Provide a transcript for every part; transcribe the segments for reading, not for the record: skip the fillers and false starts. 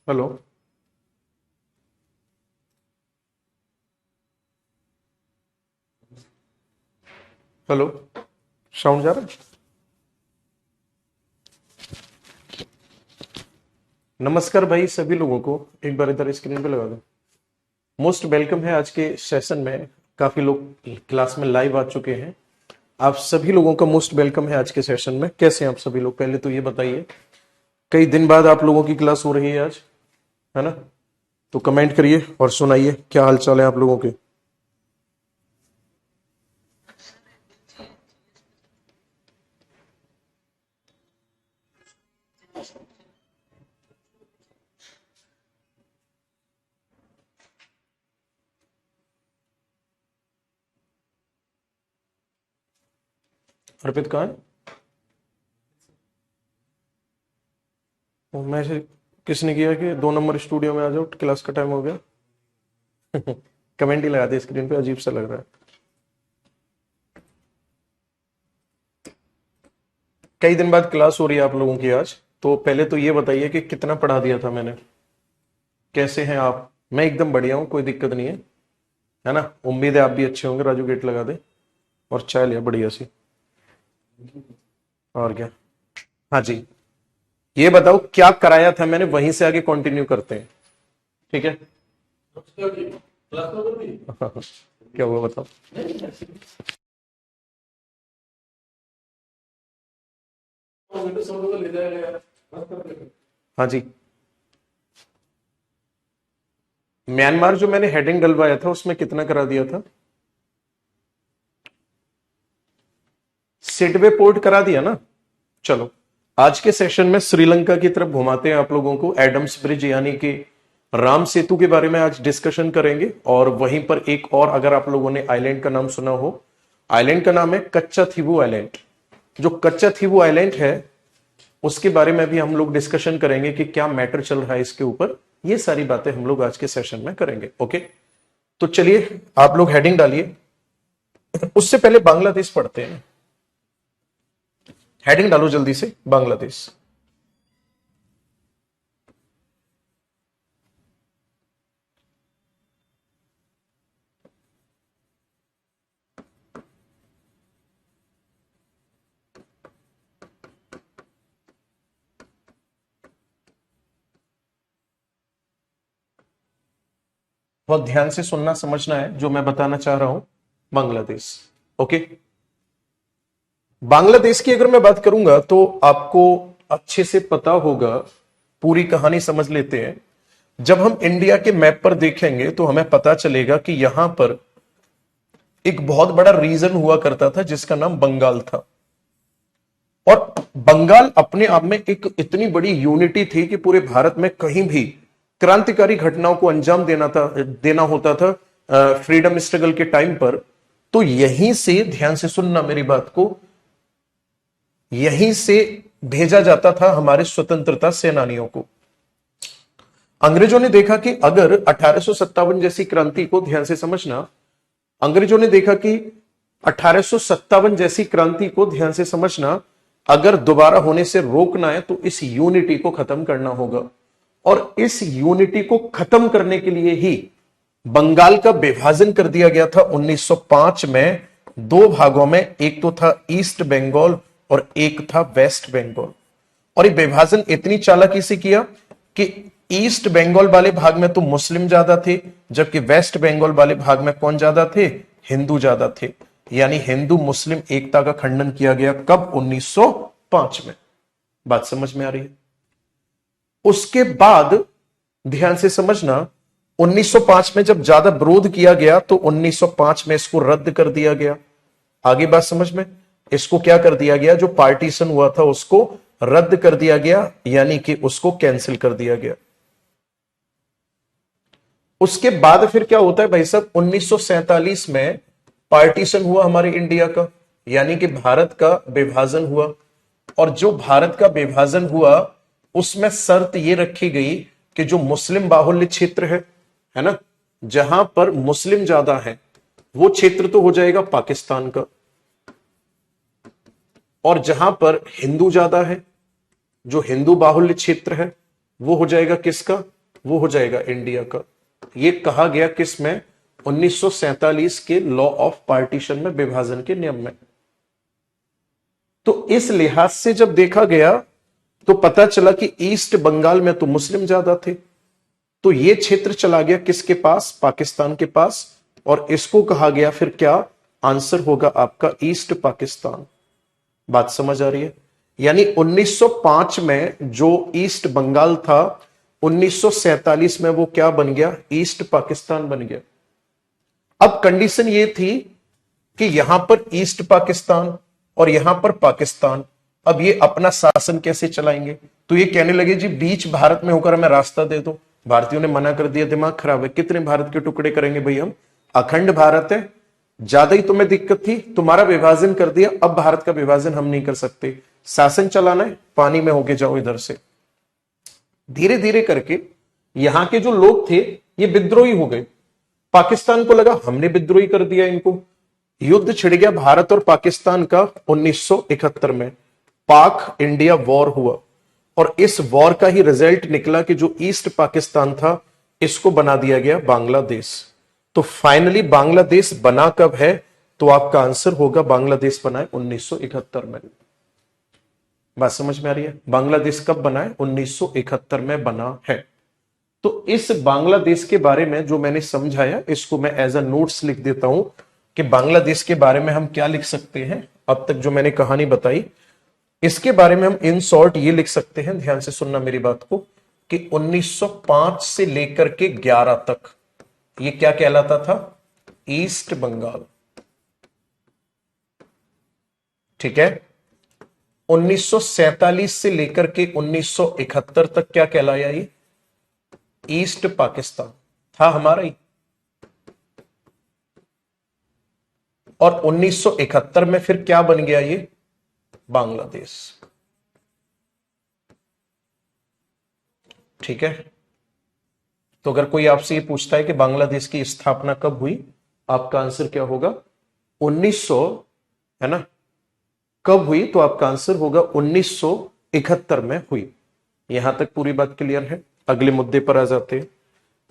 Hello. Hello. Sound जा रहा है? नमस्कार भाई, सभी लोगों को एक बार इधर स्क्रीन पे लगा दो। मोस्ट वेलकम है आज के सेशन में। काफी लोग क्लास में लाइव आ चुके हैं। आप सभी लोगों का मोस्ट वेलकम है आज के सेशन में। कैसे हैं आप सभी लोग? पहले तो ये बताइए, कई दिन बाद आप लोगों की क्लास हो रही है आज, है ना? तो कमेंट करिए और सुनाइए क्या हाल चाल है आप लोगों के। अर्पित कहाँ है? मैसेज किसने किया कि 2 नंबर स्टूडियो में आ जाओ, क्लास का टाइम हो गया? कमेंट ही लगा दे स्क्रीन पे, अजीब सा लग रहा है। कई दिन बाद क्लास हो रही है आप लोगों की आज। तो पहले तो ये बताइए कि कितना पढ़ा दिया था मैंने। कैसे हैं आप? मैं एकदम बढ़िया हूँ, कोई दिक्कत नहीं है ना? उम्मीद है आप भी अच्छे होंगे। राजू गेट लगा दे और चाय लिया बढ़िया सी। और क्या? हाँ जी। ये बताओ क्या कराया था मैंने, वहीं से आगे कंटिन्यू करते हैं, ठीक है? क्या हुआ बताओ। हाँ जी। म्यांमार जो मैंने हेडिंग डलवाया था उसमें कितना करा दिया था? सिडवे पोर्ट करा दिया ना? चलो, आज के सेशन में श्रीलंका की तरफ घुमाते हैं आप लोगों को। एडम्स ब्रिज यानी कि राम सेतु के बारे में आज डिस्कशन करेंगे। और वहीं पर एक और, अगर आप लोगों ने आइलैंड का नाम सुना हो, आइलैंड का नाम है कच्चा थीवू आइलैंड। जो कच्चा थीवू आइलैंड है उसके बारे में भी हम लोग डिस्कशन करेंगे कि क्या मैटर चल रहा है इसके ऊपर। ये सारी बातें हम लोग आज के सेशन में करेंगे। ओके, तो चलिए आप लोग हेडिंग डालिए। उससे पहले बांग्लादेश पढ़ते हैं। हेडिंग डालो जल्दी से, बांग्लादेश। बहुत ध्यान से सुनना, समझना है जो मैं बताना चाह रहा हूं। बांग्लादेश। ओके। बांग्लादेश की अगर मैं बात करूंगा तो आपको अच्छे से पता होगा। पूरी कहानी समझ लेते हैं। जब हम इंडिया के मैप पर देखेंगे तो हमें पता चलेगा कि यहां पर एक बहुत बड़ा रीजन हुआ करता था जिसका नाम बंगाल था। और बंगाल अपने आप में एक इतनी बड़ी यूनिटी थी कि पूरे भारत में कहीं भी क्रांतिकारी घटनाओं को अंजाम देना होता था फ्रीडम स्ट्रगल के टाइम पर। तो यहीं से, ध्यान से सुनना मेरी बात को, यहीं से भेजा जाता था हमारे स्वतंत्रता सेनानियों को। अंग्रेजों ने देखा कि अगर 1857 जैसी क्रांति को, ध्यान से समझना, अंग्रेजों ने देखा कि 1857 जैसी क्रांति को, ध्यान से समझना, अगर दोबारा होने से रोकना है तो इस यूनिटी को खत्म करना होगा। और इस यूनिटी को खत्म करने के लिए ही बंगाल का विभाजन कर दिया गया था 1905 में, 2 भागों में। एक तो था ईस्ट बंगाल और एक था वेस्ट बंगाल। और ये विभाजन इतनी चालाकी से किया कि ईस्ट बंगाल वाले भाग में तो मुस्लिम ज्यादा थे, जबकि वेस्ट बंगाल वाले भाग में कौन ज्यादा थे? हिंदू ज्यादा थे। यानी हिंदू मुस्लिम एकता का खंडन किया गया। कब? 1905 में। बात समझ में आ रही है? उसके बाद ध्यान से समझना, 1905 में जब ज्यादा विरोध किया गया तो 1905 में इसको रद्द कर दिया गया। आगे बात समझ में? इसको क्या कर दिया गया? जो पार्टीशन हुआ था उसको रद्द कर दिया गया, यानी कि उसको कैंसिल कर दिया गया। उसके बाद फिर क्या होता है भाई साहब? 1947 में पार्टीशन हुआ हमारे इंडिया का, यानी कि भारत का विभाजन हुआ। और जो भारत का विभाजन हुआ उसमें शर्त यह रखी गई कि जो मुस्लिम बाहुल्य क्षेत्र है ना, जहां पर मुस्लिम ज्यादा है, वो क्षेत्र तो हो जाएगा पाकिस्तान का। और जहां पर हिंदू ज्यादा है, जो हिंदू बाहुल्य क्षेत्र है, वो हो जाएगा किसका? वो हो जाएगा इंडिया का। ये कहा गया किसमें? 1947 के लॉ ऑफ पार्टीशन में, विभाजन के नियम में। तो इस लिहाज से जब देखा गया तो पता चला कि ईस्ट बंगाल में तो मुस्लिम ज्यादा थे, तो ये क्षेत्र चला गया किसके पास? पाकिस्तान के पास। और इसको कहा गया फिर क्या? आंसर होगा आपका ईस्ट पाकिस्तान। बात समझ आ रही है? यानी 1905 में जो ईस्ट बंगाल था, 1947 में वो क्या बन गया? ईस्ट पाकिस्तान बन गया। अब कंडीशन ये थी कि यहां पर ईस्ट पाकिस्तान और यहां पर पाकिस्तान, अब ये अपना शासन कैसे चलाएंगे? तो ये कहने लगे जी बीच भारत में होकर हमें रास्ता दे दो। भारतीयों ने मना कर दिया, दिमाग खराब है, कितने भारत के टुकड़े करेंगे भाई हम, अखंड भारत है, ज्यादा ही तुम्हें दिक्कत थी, तुम्हारा विभाजन कर दिया, अब भारत का विभाजन हम नहीं कर सकते, शासन चलाना है, पानी में होके जाओ इधर से। धीरे धीरे करके यहां के जो लोग थे ये विद्रोही हो गए। पाकिस्तान को लगा हमने विद्रोही कर दिया इनको, युद्ध छिड़ गया भारत और पाकिस्तान का 1971 में। पाक इंडिया वॉर हुआ और इस वॉर का ही रिजल्ट निकला कि जो ईस्ट पाकिस्तान था इसको बना दिया गया बांग्लादेश। तो फाइनली बांग्लादेश बना कब है? तो आपका आंसर होगा बांग्लादेश बना है 1971 में। बात समझ में आ रही है? बांग्लादेश कब बना है? 1971 में बना है। तो इस बांग्लादेश के बारे में जो मैंने समझाया इसको मैं एज अ नोट्स लिख देता हूं कि बांग्लादेश के बारे में हम क्या लिख सकते हैं। अब तक जो मैंने कहानी बताई इसके बारे में हम इन शॉर्ट ये लिख सकते हैं, ध्यान से सुनना मेरी बात को, कि 1905 से लेकर के 11 तक ये क्या कहलाता था? ईस्ट बंगाल। ठीक है। 1947 से लेकर के 1971 तक क्या कहलाया? ये ईस्ट पाकिस्तान था हमारा ही। और 1971 में फिर क्या बन गया? ये बांग्लादेश। ठीक है। तो अगर कोई आपसे ये पूछता है कि बांग्लादेश की स्थापना कब हुई, आपका आंसर क्या होगा? 1900, है ना, कब हुई? तो आपका आंसर होगा 1971 में हुई। यहां तक पूरी बात क्लियर है? अगले मुद्दे पर आ जाते हैं,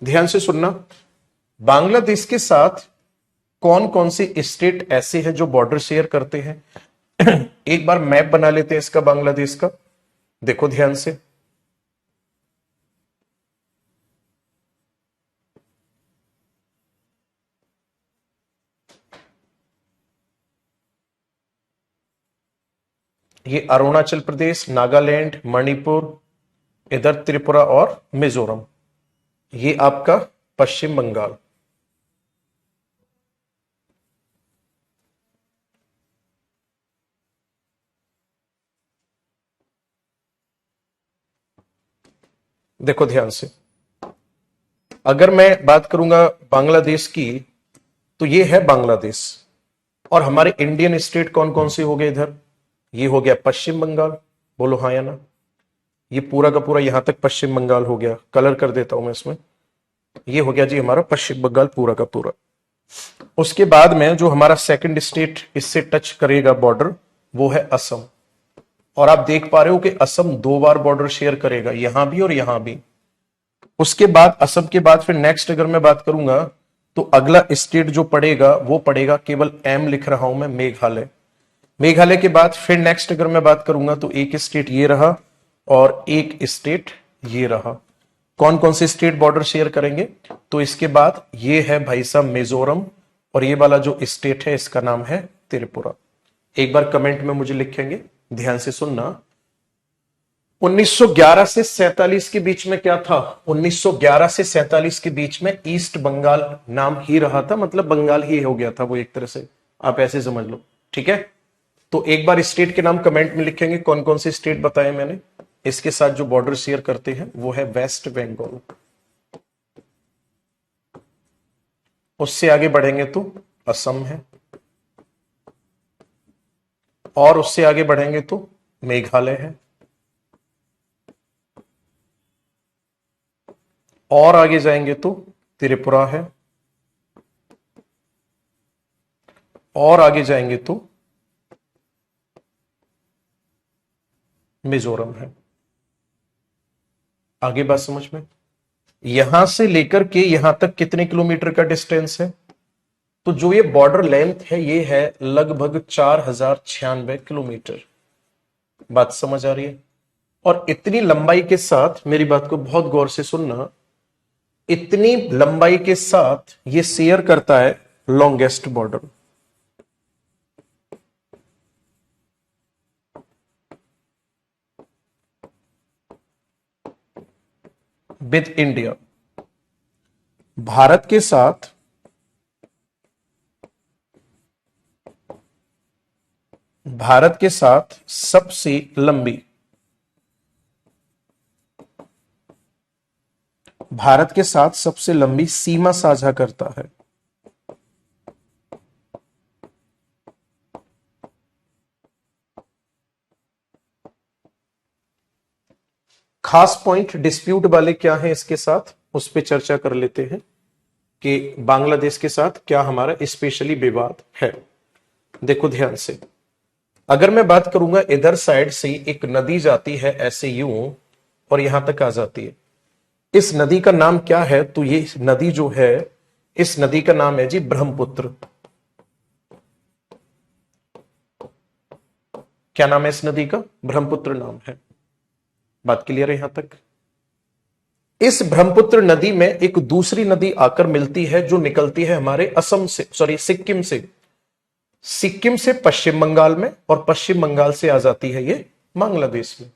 ध्यान से सुनना। बांग्लादेश के साथ कौन कौन सी स्टेट ऐसे हैं जो बॉर्डर शेयर करते हैं? एक बार मैप बना लेते हैं इसका, बांग्लादेश का। देखो ध्यान से, ये अरुणाचल प्रदेश, नागालैंड, मणिपुर, इधर त्रिपुरा और मिजोरम, ये आपका पश्चिम बंगाल। देखो ध्यान से, अगर मैं बात करूंगा बांग्लादेश की, तो ये है बांग्लादेश। और हमारे इंडियन स्टेट कौन कौन से हो गए इधर? ये हो गया पश्चिम बंगाल, बोलो हाँ या ना। ये पूरा का पूरा यहां तक पश्चिम बंगाल हो गया, कलर कर देता हूं मैं इसमें। ये हो गया जी हमारा पश्चिम बंगाल पूरा का पूरा। उसके बाद में जो हमारा सेकंड स्टेट इससे टच करेगा बॉर्डर, वो है असम। और आप देख पा रहे हो कि असम 2 बार बॉर्डर शेयर करेगा, यहां भी और यहां भी। उसके बाद असम के बाद फिर नेक्स्ट अगर मैं बात करूंगा तो अगला स्टेट जो पड़ेगा वो पड़ेगा, केवल एम लिख रहा हूं मैं, मेघालय। मेघालय के बाद फिर नेक्स्ट अगर मैं बात करूंगा तो एक स्टेट ये रहा और एक स्टेट ये रहा। कौन कौन से स्टेट बॉर्डर शेयर करेंगे? तो इसके बाद ये है भाई साहब मिजोरम, और ये वाला जो स्टेट है इसका नाम है त्रिपुरा। एक बार कमेंट में मुझे लिखेंगे, ध्यान से सुनना। 1911 से 47 के बीच में क्या था? 1911 से 47 के बीच में ईस्ट बंगाल नाम ही रहा था, मतलब बंगाल ही हो गया था वो, एक तरह से आप ऐसे समझ लो। ठीक है। तो एक बार स्टेट के नाम कमेंट में लिखेंगे, कौन कौन से स्टेट बताए मैंने। इसके साथ जो बॉर्डर शेयर करते हैं वो है वेस्ट बंगाल। उससे आगे बढ़ेंगे तो असम है, और उससे आगे बढ़ेंगे तो मेघालय है, और आगे जाएंगे तो त्रिपुरा है, और आगे जाएंगे तो मिजोरम है। आगे बात समझ में? यहां से लेकर के यहां तक कितने किलोमीटर का डिस्टेंस है? तो जो ये बॉर्डर लेंथ है ये है लगभग 4096 किलोमीटर। बात समझ आ रही है? और इतनी लंबाई के साथ मेरी बात को बहुत गौर से सुनना, इतनी लंबाई के साथ ये शेयर करता है longest border with India. Bharat के साथ सबसे लंबी, भारत के साथ सबसे लंबी सीमा साझा करता है। खास पॉइंट डिस्प्यूट वाले क्या हैं इसके साथ, उस पर चर्चा कर लेते हैं कि बांग्लादेश के साथ क्या हमारा स्पेशली विवाद है। देखो ध्यान से, अगर मैं बात करूंगा इधर साइड से एक नदी जाती है ऐसे यूं और यहां तक आ जाती है, इस नदी का नाम क्या है? तो ये नदी जो है, इस नदी का नाम है जी ब्रह्मपुत्र। क्या नाम है इस नदी का? ब्रह्मपुत्र नाम है। बात क्लियर है यहां तक? इस ब्रह्मपुत्र नदी में एक दूसरी नदी आकर मिलती है जो निकलती है हमारे असम से, सॉरी सिक्किम से, सिक्किम से पश्चिम बंगाल में, और पश्चिम बंगाल से आ जाती है ये बांग्लादेश में।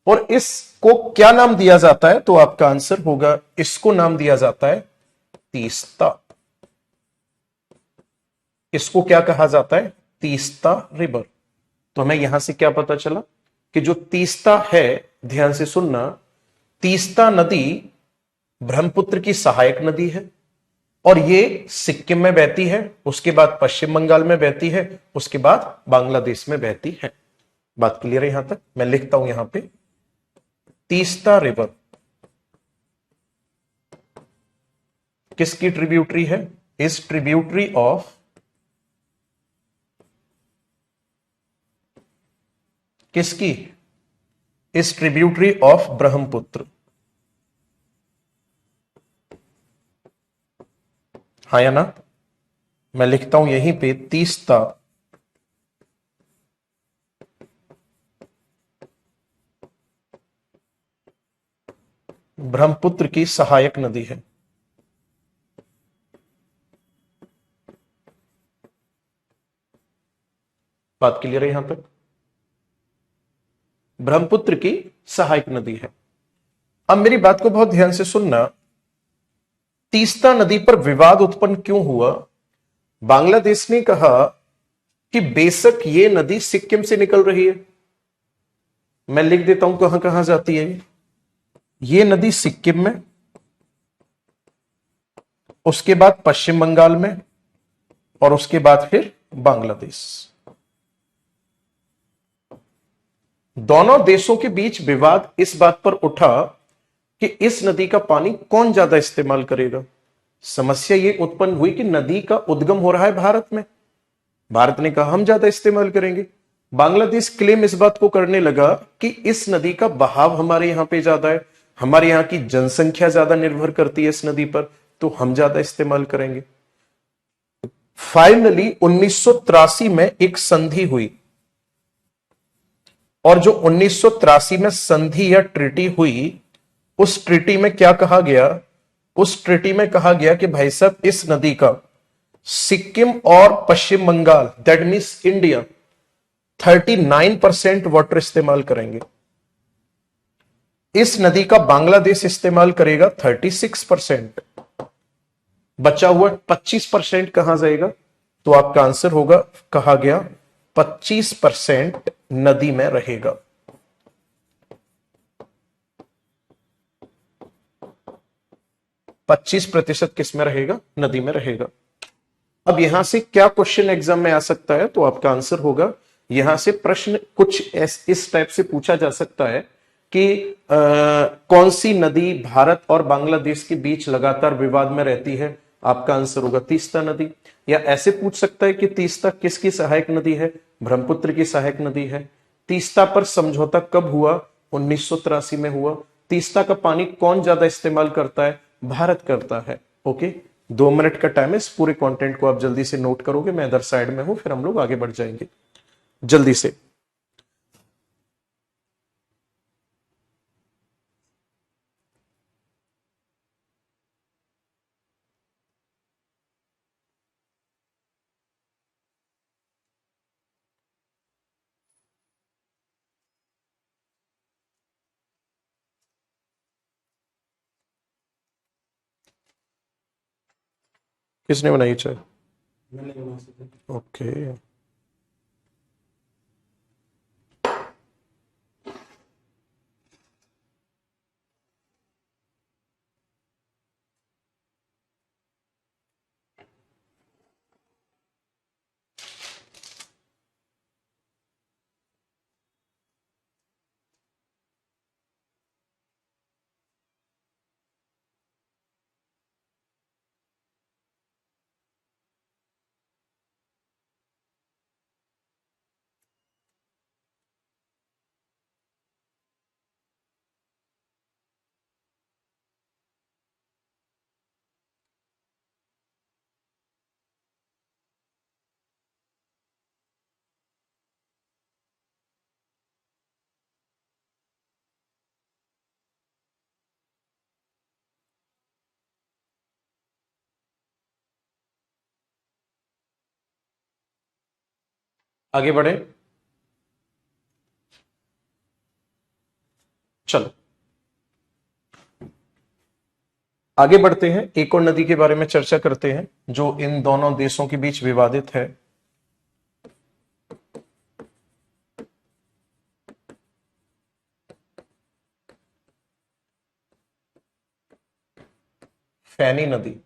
और इसको क्या नाम दिया जाता है? तो आपका आंसर होगा, इसको नाम दिया जाता है तीस्ता। इसको क्या कहा जाता है? तीस्ता रिवर। तो हमें यहां से क्या पता चला कि जो तीस्ता है, ध्यान से सुनना, तीस्ता नदी ब्रह्मपुत्र की सहायक नदी है और ये सिक्किम में बहती है, उसके बाद पश्चिम बंगाल में बहती है, उसके बाद बांग्लादेश में बहती है। बात क्लियर है यहां तक? मैं लिखता हूं यहां पे, तीस्ता रिवर किसकी ट्रिब्यूटरी है? इज ट्रिब्यूटरी ऑफ, किसकी? Is tributary of Brahmaputra. हाँ या ना? मैं लिखता हूं यहीं पे, तीस्ता ब्रह्मपुत्र की सहायक नदी है। बात क्लियर है यहां तक? ब्रह्मपुत्र की सहायक नदी है। अब मेरी बात को बहुत ध्यान से सुनना, तीस्ता नदी पर विवाद उत्पन्न क्यों हुआ? बांग्लादेश ने कहा कि बेशक ये नदी सिक्किम से निकल रही है, मैं लिख देता हूं कहां कहां जाती है ये नदी, सिक्किम में, उसके बाद पश्चिम बंगाल में, और उसके बाद फिर बांग्लादेश। दोनों देशों के बीच विवाद इस बात पर उठा कि इस नदी का पानी कौन ज्यादा इस्तेमाल करेगा। समस्या ये उत्पन्न हुई कि नदी का उद्गम हो रहा है भारत में, भारत ने कहा हम ज्यादा इस्तेमाल करेंगे। बांग्लादेश क्लेम इस बात को करने लगा कि इस नदी का बहाव हमारे यहां पे ज्यादा है, हमारे यहां की जनसंख्या ज्यादा निर्भर करती है इस नदी पर, तो हम ज्यादा इस्तेमाल करेंगे। फाइनली 1983 में एक संधि हुई, और जो 1983 में संधि या ट्रीटी हुई, उस ट्रीटी में क्या कहा गया? उस ट्रीटी में कहा गया कि भाई साहब इस नदी का सिक्किम और Paschim Bangal, that means India, 39% water इस्तेमाल करेंगे। इस नदी का बांग्लादेश इस्तेमाल करेगा 36%। बचा हुआ 25% कहां जाएगा? तो आपका आंसर होगा, कहा गया 25% नदी में रहेगा। पच्चीस प्रतिशत किस में रहेगा? नदी में रहेगा। अब यहां से क्या क्वेश्चन एग्जाम में आ सकता है? तो आपका आंसर होगा, यहां से प्रश्न कुछ इस टाइप से पूछा जा सकता है कि कौन सी नदी भारत और बांग्लादेश के बीच लगातार विवाद में रहती है? आपका आंसर होगा तीस्ता नदी। या ऐसे पूछ सकता है कि तीस्ता किसकी सहायक नदी है? ब्रह्मपुत्र की सहायक नदी है। तीस्ता पर समझौता कब हुआ? 1983 में हुआ। तीस्ता का पानी कौन ज्यादा इस्तेमाल करता है? भारत करता है। ओके, 2 मिनट का टाइम है, इस पूरे कंटेंट को आप जल्दी से नोट करोगे, मैं इधर साइड में हूं, फिर हम लोग आगे बढ़ जाएंगे जल्दी से। किसने बनाई चाय? ओके, आगे बढ़े, चलो आगे बढ़ते हैं, एक और नदी के बारे में चर्चा करते हैं जो इन दोनों देशों के बीच विवादित है। फैनी नदी।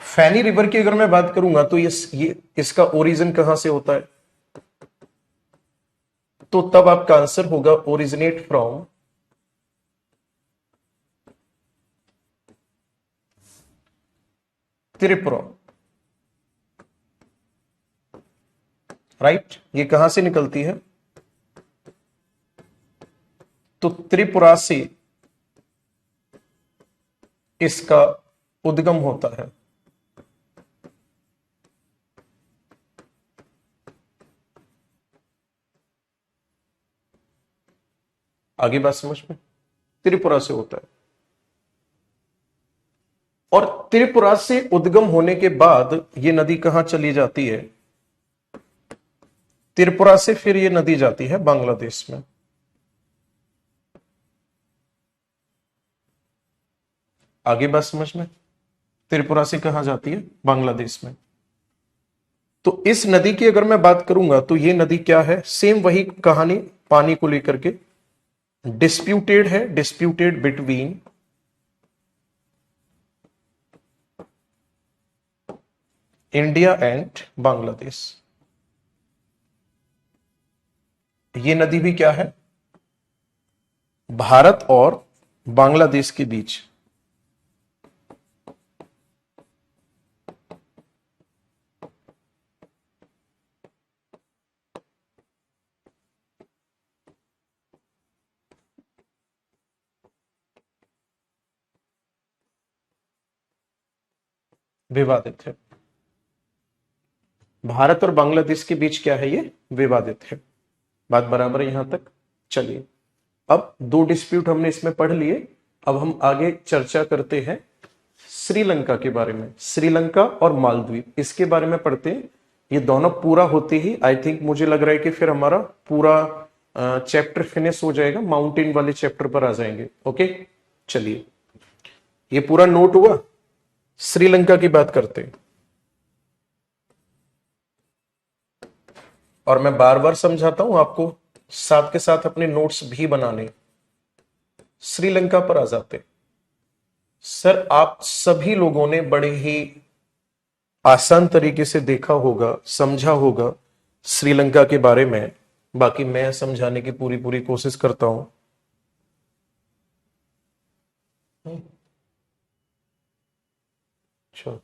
फैनी रिवर की अगर मैं बात करूंगा तो ये इसका ओरिजिन कहां से होता है? तो तब आपका आंसर होगा ओरिजिनेट फ्रॉम त्रिपुरा। राइट, ये कहां से निकलती है? तो त्रिपुरा से इसका उद्गम होता है। आगे बात समझ में, त्रिपुरा से होता है। और त्रिपुरा से उद्गम होने के बाद ये नदी कहां चली जाती है? त्रिपुरा से फिर ये नदी जाती है बांग्लादेश में। आगे बात समझ में, त्रिपुरा से कहां जाती है? बांग्लादेश में। तो इस नदी की अगर मैं बात करूंगा तो ये नदी क्या है? सेम वही कहानी, पानी को लेकर के डिस्प्यूटेड है, disputed between India and Bangladesh. ये नदी भी क्या है? भारत और बांग्लादेश के बीच विवादित है। भारत और बांग्लादेश के बीच क्या है? ये विवादित है। बात बराबर है यहां तक? चलिए, अब दो डिस्प्यूट हमने इसमें पढ़ लिए, अब हम आगे चर्चा करते हैं श्रीलंका के बारे में। श्रीलंका और मालदीव, इसके बारे में पढ़ते हैं। ये दोनों पूरा होते ही आई थिंक मुझे लग रहा है कि फिर हमारा पूरा चैप्टर फिनिश हो जाएगा, माउंटेन वाले चैप्टर पर आ जाएंगे। ओके, चलिए, ये पूरा नोट हुआ। श्रीलंका की बात करते हैं, और मैं बार बार समझाता हूं आपको, साथ के साथ अपने नोट्स भी बनाने। श्रीलंका पर आ जाते हैं। सर, आप सभी लोगों ने बड़े ही आसान तरीके से देखा होगा, समझा होगा श्रीलंका के बारे में, बाकी मैं समझाने की पूरी पूरी कोशिश करता हूं। अच्छा,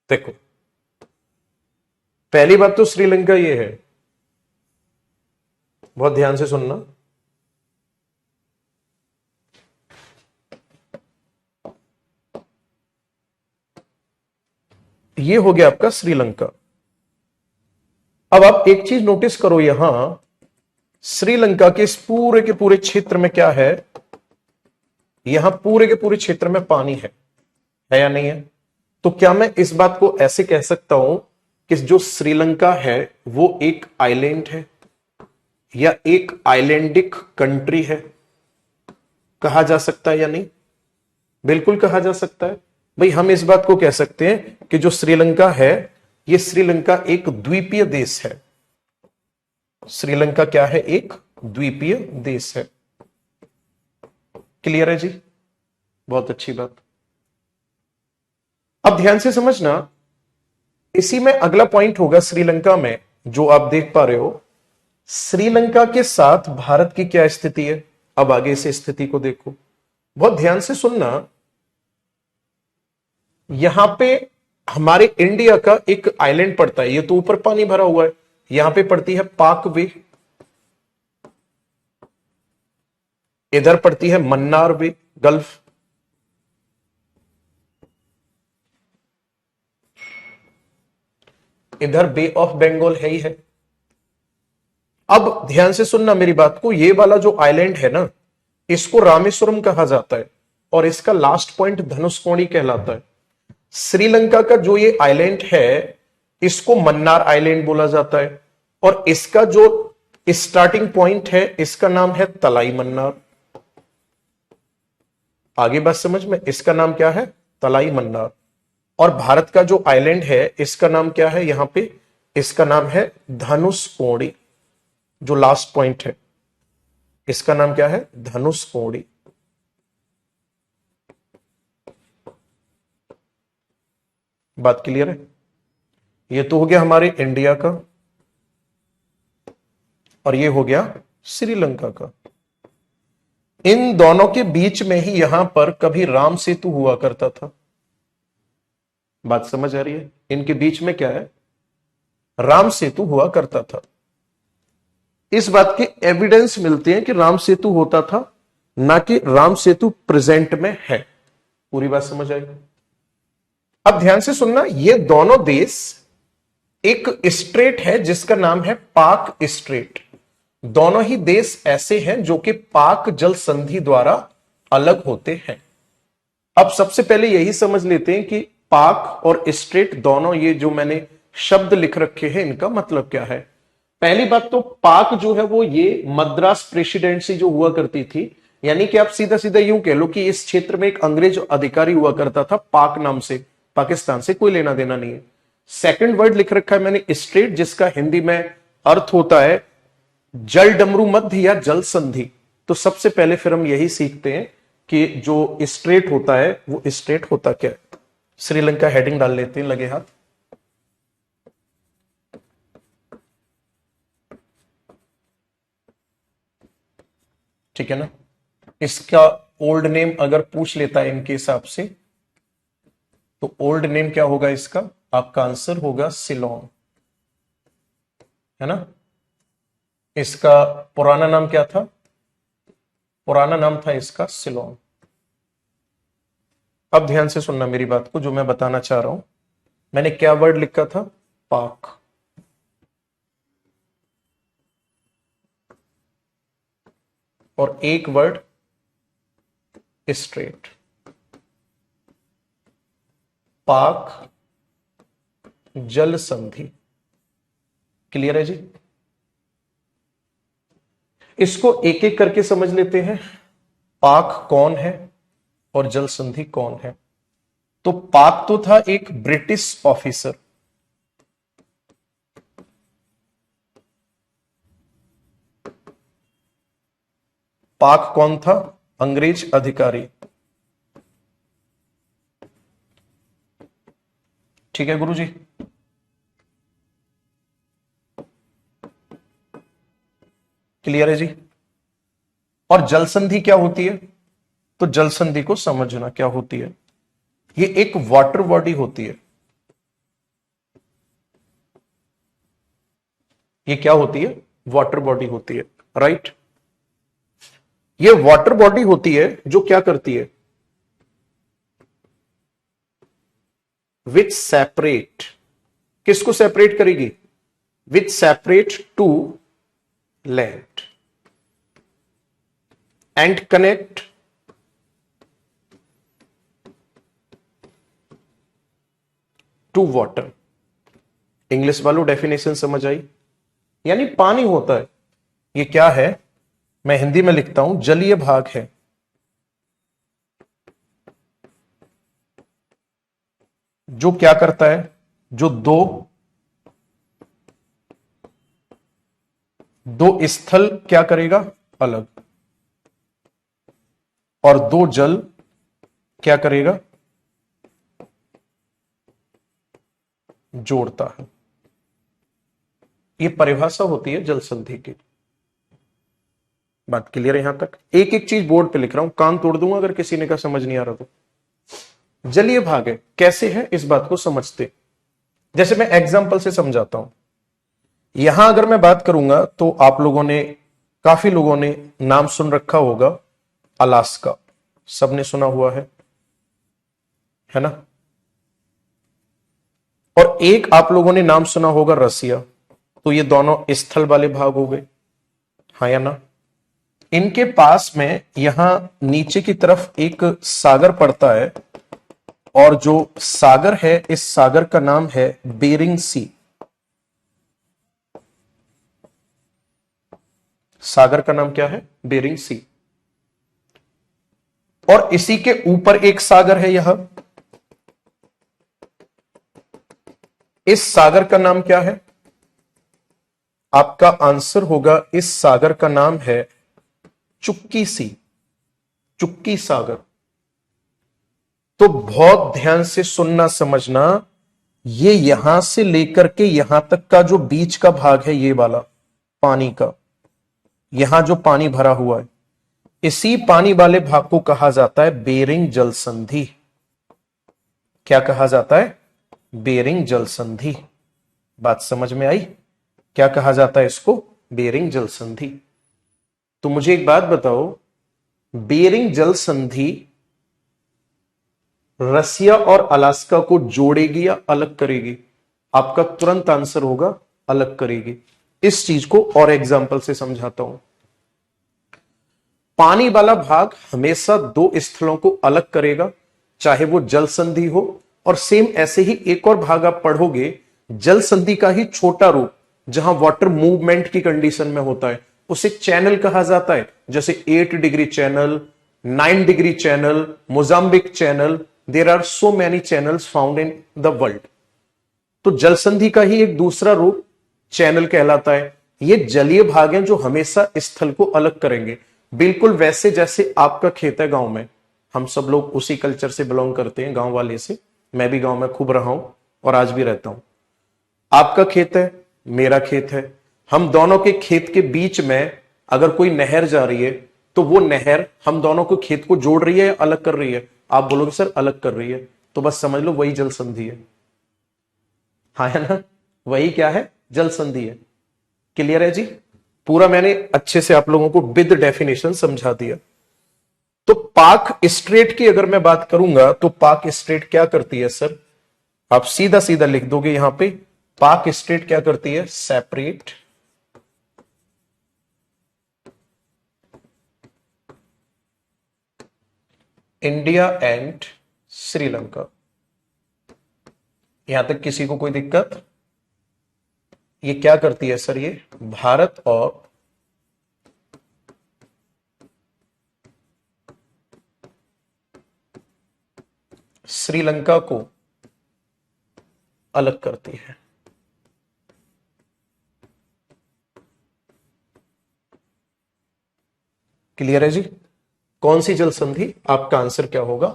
देखो, पहली बात तो श्रीलंका ये है, बहुत ध्यान से सुनना। ये हो गया आपका श्रीलंका। अब आप एक चीज नोटिस करो, यहां श्रीलंका के इस पूरे के पूरे क्षेत्र में क्या है, यहां पूरे के पूरे क्षेत्र में पानी है या नहीं है? तो क्या मैं इस बात को ऐसे कह सकता हूं कि जो श्रीलंका है वो एक आइलैंड है या एक आइलैंडिक कंट्री है? कहा जा सकता है या नहीं? बिल्कुल कहा जा सकता है भाई। हम इस बात को कह सकते हैं कि जो श्रीलंका है, ये श्रीलंका एक द्वीपीय देश है। श्रीलंका क्या है? एक द्वीपीय देश है। क्लियर है जी? बहुत अच्छी बात। अब ध्यान से समझना, इसी में अगला पॉइंट होगा श्रीलंका में, जो आप देख पा रहे हो। श्रीलंका के साथ भारत की क्या स्थिति है? अब आगे से स्थिति को देखो, बहुत ध्यान से सुनना। यहां पे हमारे इंडिया का एक आइलैंड पड़ता है, ये तो ऊपर पानी भरा हुआ है, यहां पे पड़ती है पाक वे, इधर पड़ती है मन्नार वे, गल्फ, इधर बे ऑफ बंगाल है ही है। अब ध्यान से सुनना मेरी बात को, ये वाला जो आइलैंड है ना, इसको रामेश्वरम कहा जाता है और इसका लास्ट पॉइंट धनुषकोडी कहलाता है। श्रीलंका का जो ये आइलैंड है, इसको मन्नार आइलैंड बोला जाता है और इसका जो स्टार्टिंग पॉइंट है, इसका नाम है तलाई मन्नार। आगे बात समझ में, इसका नाम क्या है? तलाई मन्नार। और भारत का जो आइलैंड है, इसका नाम क्या है यहां पे? इसका नाम है धनुषकोडी। जो लास्ट पॉइंट है, इसका नाम क्या है? धनुषकोडी। बात क्लियर है? ये तो हो गया हमारे इंडिया का और ये हो गया श्रीलंका का। इन दोनों के बीच में ही यहां पर कभी राम सेतु हुआ करता था। बात समझ आ रही है? इनके बीच में क्या है? राम सेतु हुआ करता था। इस बात के एविडेंस मिलते हैं कि राम सेतु होता था, ना कि राम सेतु प्रेजेंट में है। पूरी बात समझ आई? अब ध्यान से सुनना, ये दोनों देश एक स्ट्रेट है जिसका नाम है पाक स्ट्रेट। दोनों ही देश ऐसे हैं जो कि पाक जल संधि द्वारा अलग होते हैं। अब सबसे पहले यही समझ लेते हैं कि पाक और स्ट्रेट दोनों, ये जो मैंने शब्द लिख रखे हैं, इनका मतलब क्या है। पहली बात तो पाक जो है वो ये मद्रास प्रेसिडेंसी जो हुआ करती थी, यानी कि आप सीधा सीधा यूं कह लो कि इस क्षेत्र में एक अंग्रेज अधिकारी हुआ करता था पाक नाम से, पाकिस्तान से कोई लेना देना नहीं है। सेकंड वर्ड लिख रखा है मैंने स्ट्रेट, जिसका हिंदी में अर्थ होता है जल डमरू मध्य या जल संधि। तो सबसे पहले फिर हम यही सीखते हैं कि जो स्ट्रेट होता है वो स्ट्रेट होता क्या है। श्रीलंका हेडिंग डाल लेते हैं, लगे हाथ। ठीक है ना? इसका ओल्ड नेम अगर पूछ लेता है इनके हिसाब से, तो ओल्ड नेम क्या होगा इसका? आपका आंसर होगा सिलोन, है ना? इसका पुराना नाम क्या था? पुराना नाम था इसका सिलोन। अब ध्यान से सुनना मेरी बात को, जो मैं बताना चाह रहा हूं। मैंने क्या वर्ड लिखा था? पाक। और एक वर्ड स्ट्रेट। पाक जल संधि। क्लियर है जी? इसको एक एक करके समझ लेते हैं। पाक कौन है और जल संधि कौन है? तो पाक तो था एक ब्रिटिश ऑफिसर, पाक कौन था? अंग्रेज अधिकारी। ठीक है गुरुजी? क्लियर है जी? और जल संधि क्या होती है? तो जल संधि को समझना क्या होती है। ये एक वाटर बॉडी होती है। ये क्या होती है? वाटर बॉडी होती है, राइट। ये वाटर बॉडी होती है जो क्या करती है? विच सेपरेट, किसको सेपरेट करेगी? Which separate two land and connect two water. English वालों डेफिनेशन समझ आई? यानी पानी होता है, ये क्या है? मैं हिंदी में लिखता हूं, जलीय भाग है जो क्या करता है? जो दो स्थल क्या करेगा? अलग। और दो जल क्या करेगा? जोड़ता है। ये परिभाषा होती है जल संधि की। बात क्लियर है यहां तक? एक एक चीज बोर्ड पे लिख रहा हूं, कान तोड़ दूंगा अगर किसी ने का समझ नहीं आ रहा तो। जलीय भाग है, कैसे है इस बात को समझते। जैसे मैं एग्जांपल से समझाता हूं। यहां अगर मैं बात करूंगा तो आप लोगों ने, काफी लोगों ने नाम सुन रखा होगा अलास्का, सबने सुना हुआ है ना? और एक आप लोगों ने नाम सुना होगा रसिया। तो ये दोनों स्थल वाले भाग हो गए, हाँ या ना? इनके पास में यहां नीचे की तरफ एक सागर पड़ता है, और जो सागर है इस सागर का नाम है बेरिंग सी। सागर का नाम क्या है? बेरिंग सी। और इसी के ऊपर एक सागर है यह, इस सागर का नाम क्या है? आपका आंसर होगा, इस सागर का नाम है चुक्की सी, चुक्की सागर। तो बहुत ध्यान से सुनना समझना, ये यहां से लेकर के यहां तक का जो बीच का भाग है ये वाला पानी का, यहां जो पानी भरा हुआ है, इसी पानी वाले भाग को कहा जाता है बेरिंग जल संधि। क्या कहा जाता है? बेरिंग जल संधि। बात समझ में आई? क्या कहा जाता है इसको? बेरिंग जल संधि। तो मुझे एक बात बताओ, बेरिंग जल संधि रसिया और अलास्का को जोड़ेगी या अलग करेगी? आपका तुरंत आंसर होगा अलग करेगी। इस चीज को और एग्जांपल से समझाता हूं। पानी वाला भाग हमेशा दो स्थलों को अलग करेगा, चाहे वो जल संधि हो। और सेम ऐसे ही एक और भाग आप पढ़ोगे, जल संधि का ही छोटा रूप, जहां वाटर मूवमेंट की कंडीशन में होता है, उसे चैनल कहा जाता है। जैसे 8 degree channel, 9 degree channel, Mozambique channel, there are so many channels found in the world. तो जल संधि का ही एक दूसरा रूप चैनल कहलाता है। ये जलीय भाग हैं जो हमेशा स्थल को अलग करेंगे। बिल्कुल वैसे जैसे आपका खेत है गांव में, हम सब लोग उसी कल्चर से बिलोंग करते हैं, गांव वाले से। मैं भी गांव में खूब रहा हूं और आज भी रहता हूं। आपका खेत है, मेरा खेत है, हम दोनों के खेत के बीच में अगर कोई नहर जा रही है, तो वो नहर हम दोनों को खेत को जोड़ रही है या अलग कर रही है? आप बोलोगे सर अलग कर रही है, तो बस समझ लो वही जल संधि है। हाँ है ना? वही क्या है? जल संधि है। क्लियर है जी? पूरा मैंने अच्छे से आप लोगों को विद डेफिनेशन समझा दिया। तो पाक स्ट्रेट की अगर मैं बात करूंगा तो पाक स्ट्रेट क्या करती है सर? आप सीधा सीधा लिख दोगे यहां पे, पाक स्ट्रेट क्या करती है? Separate India and Sri Lanka. यहां तक किसी को कोई दिक्कत? ये क्या करती है सर? ये भारत और श्रीलंका को अलग करती है। क्लियर है जी? कौन सी जल संधि? आपका आंसर क्या होगा?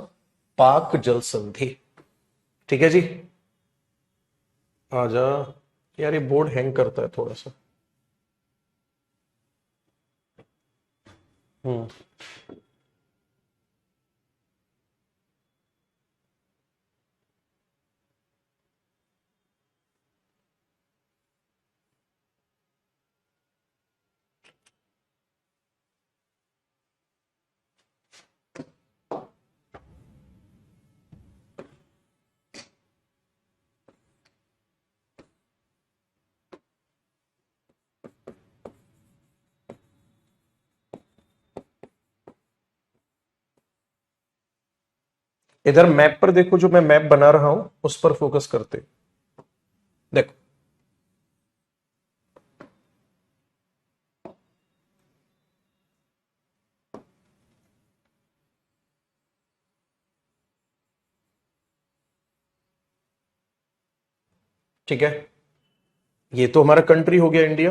पाक जल संधि। ठीक है जी? आजा। यार ये बोर्ड हैंग करता है थोड़ा सा। हम्म। इधर मैप पर देखो, जो मैं मैप बना रहा हूं उस पर फोकस करते। देखो, ठीक है, ये तो हमारा कंट्री हो गया इंडिया।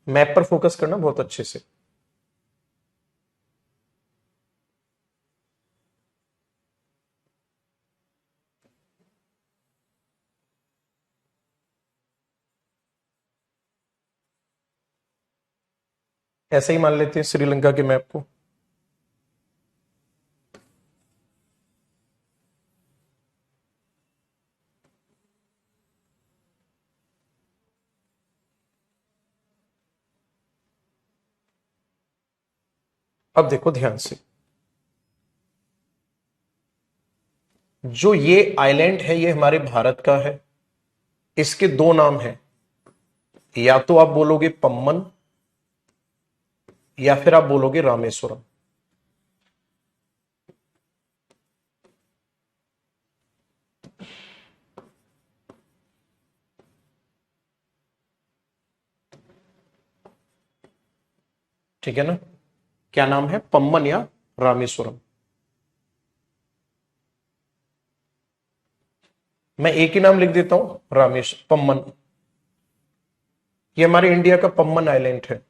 मैप पर फोकस करना बहुत अच्छे से। ऐसे ही मान लेते हैं श्रीलंका के मैप को। अब देखो ध्यान से, जो ये आइलैंड है ये हमारे भारत का है। इसके दो नाम हैं, या तो आप बोलोगे पम्मन या फिर आप बोलोगे रामेश्वरम। ठीक है ना, क्या नाम है, पम्मन या रामेश्वरम। मैं एक ही नाम लिख देता हूं, रामेश पम्मन। ये हमारे इंडिया का पम्मन आइलैंड है।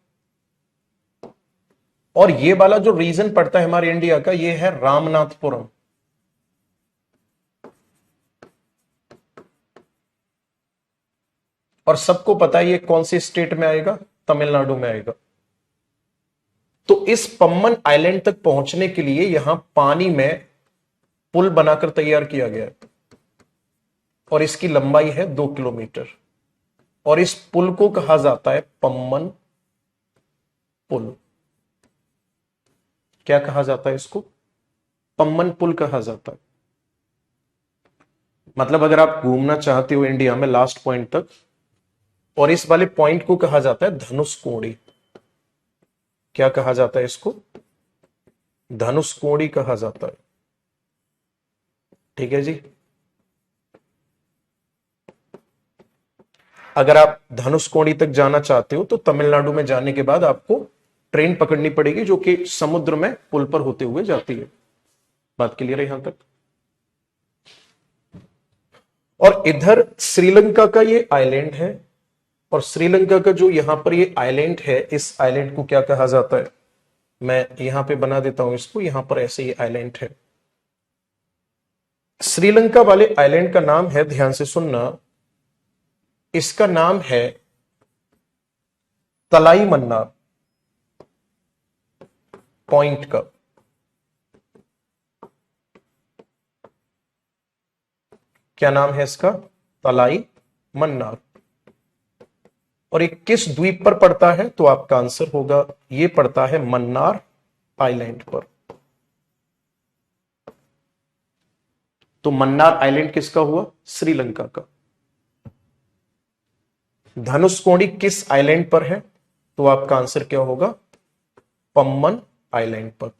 और ये वाला जो रीजन पड़ता है हमारे इंडिया का, ये है रामनाथपुरम। और सबको पता है ये कौन सी स्टेट में आएगा, तमिलनाडु में आएगा। तो इस पम्मन आइलैंड तक पहुंचने के लिए यहां पानी में पुल बनाकर तैयार किया गया है, और इसकी लंबाई है 2 किलोमीटर। और इस पुल को कहा जाता है पम्मन पुल। क्या कहा जाता है इसको, पम्मन पुल कहा जाता है। मतलब अगर आप घूमना चाहते हो इंडिया में लास्ट पॉइंट तक, और इस वाले पॉइंट को कहा जाता है धनुषकोडी। क्या कहा जाता है इसको, धनुषकोडी कहा जाता है। ठीक है जी। अगर आप धनुषकोडी तक जाना चाहते हो तो तमिलनाडु में जाने के बाद आपको ट्रेन पकड़नी पड़ेगी, जो कि समुद्र में पुल पर होते हुए जाती है। बात क्लियर है यहां तक। और इधर श्रीलंका का ये आइलैंड है, और श्रीलंका का जो यहां पर ये आइलैंड है, इस आइलैंड को क्या कहा जाता है, मैं यहां पे बना देता हूं इसको। यहां पर ऐसे ये आइलैंड है। श्रीलंका वाले आइलैंड का नाम है, ध्यान से सुनना, इसका नाम है तलाई मन्नार पॉइंट का। क्या नाम है इसका, तलाई मन्नार। और ये किस द्वीप पर पड़ता है, तो आपका आंसर होगा ये पड़ता है मन्नार आइलैंड पर। तो मन्नार आइलैंड किसका हुआ, श्रीलंका का। धनुषकोडी किस आइलैंड पर है, तो आपका आंसर क्या होगा, पम्मन आइलैंड पर।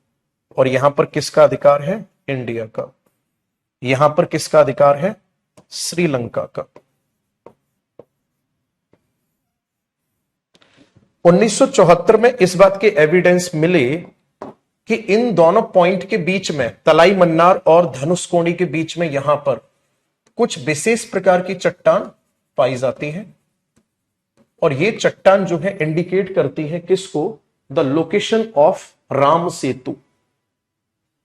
और यहां पर किसका अधिकार है, इंडिया का। यहां पर किसका अधिकार है, श्रीलंका का। 1974 में इस बात के एविडेंस मिले कि इन दोनों पॉइंट के बीच में, तलाई मन्नार और धनुषकोडी के बीच में, यहां पर कुछ विशेष प्रकार की चट्टान पाई जाती है। और ये चट्टान जो है इंडिकेट करती है किसको, the location of Ram Setu.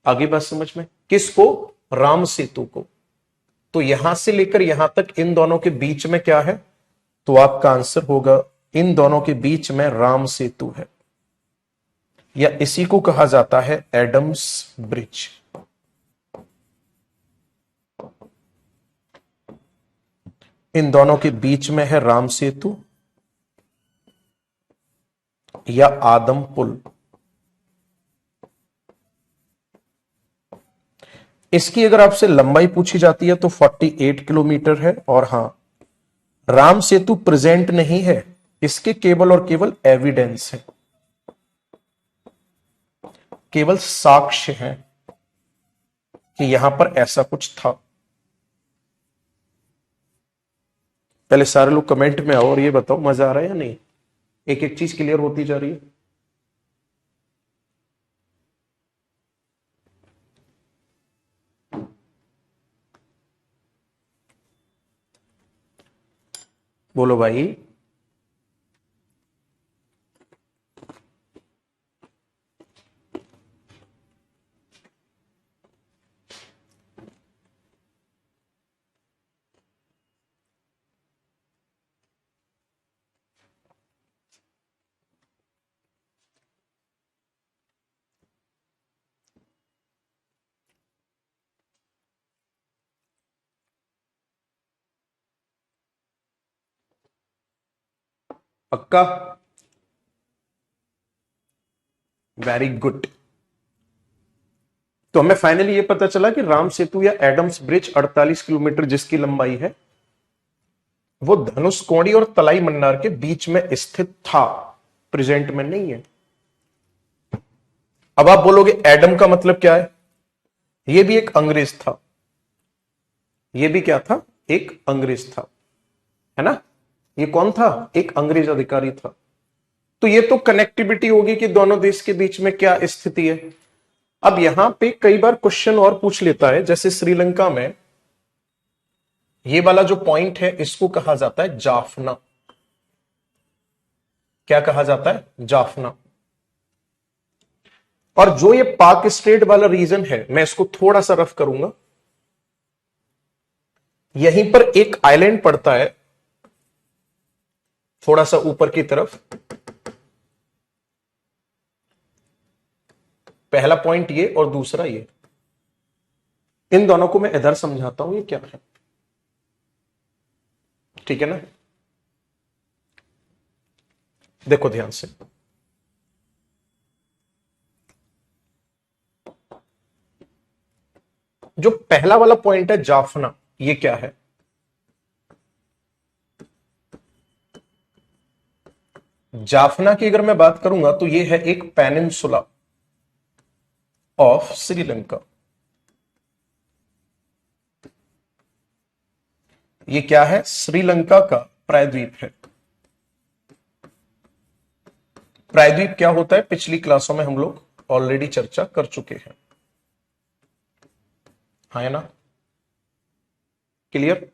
आगे बात समझ में, किसको, राम सेतु को। तो यहां से लेकर यहां तक इन दोनों के बीच में क्या है, तो आपका आंसर होगा इन दोनों के बीच में राम सेतु है, या इसी को कहा जाता है एडम्स ब्रिज। इन दोनों के बीच में है राम सेतु या आदम पुल। इसकी अगर आपसे लंबाई पूछी जाती है तो 48 किलोमीटर है। और हां, राम सेतु प्रेजेंट नहीं है, इसके केवल और केवल एविडेंस है, केवल साक्ष्य है। कि यहां पर ऐसा कुछ था। पहले सारे लोग कमेंट में आओ और ये बताओ मजा आ रहा है या नहीं, एक एक चीज क्लियर होती जा रही है। बोलो भाई। पक्का? Very good. तो हमें फाइनली ये पता चला कि राम सेतु या एडम्स ब्रिज 48 किलोमीटर जिसकी लंबाई है वो धनुषकोडी और तलाई मन्नार के बीच में स्थित था, प्रेजेंट में नहीं है। अब आप बोलोगे एडम का मतलब क्या है? ये भी एक अंग्रेज था। ये भी क्या था? एक अंग्रेज था, है ना। ये कौन था? एक अंग्रेज अधिकारी था। तो ये तो कनेक्टिविटी होगी कि दोनों देश के बीच में क्या स्थिति है। अब यहां पे कई बार क्वेश्चन और पूछ लेता है, जैसे श्रीलंका में ये वाला जो पॉइंट है इसको कहा जाता है जाफना। क्या कहा जाता है? जाफना। और जो ये पाक स्ट्रेट वाला रीजन है, मैं इसको थोड़ा सा रफ करूंगा। यहीं पर एक आइलैंड पड़ता है थोड़ा सा ऊपर की तरफ। पहला पॉइंट ये और दूसरा ये, इन दोनों को मैं इधर समझाता हूं ये क्या है, ठीक है ना। देखो ध्यान से, जो पहला वाला पॉइंट है जाफना, ये क्या है? जाफना की अगर मैं बात करूंगा तो ये है एक पेनिनसुला ऑफ श्रीलंका। ये क्या है? श्रीलंका का प्रायद्वीप है। प्रायद्वीप क्या होता है पिछली क्लासों में हम लोग ऑलरेडी चर्चा कर चुके हैं, हाँ है ना। क्लियर?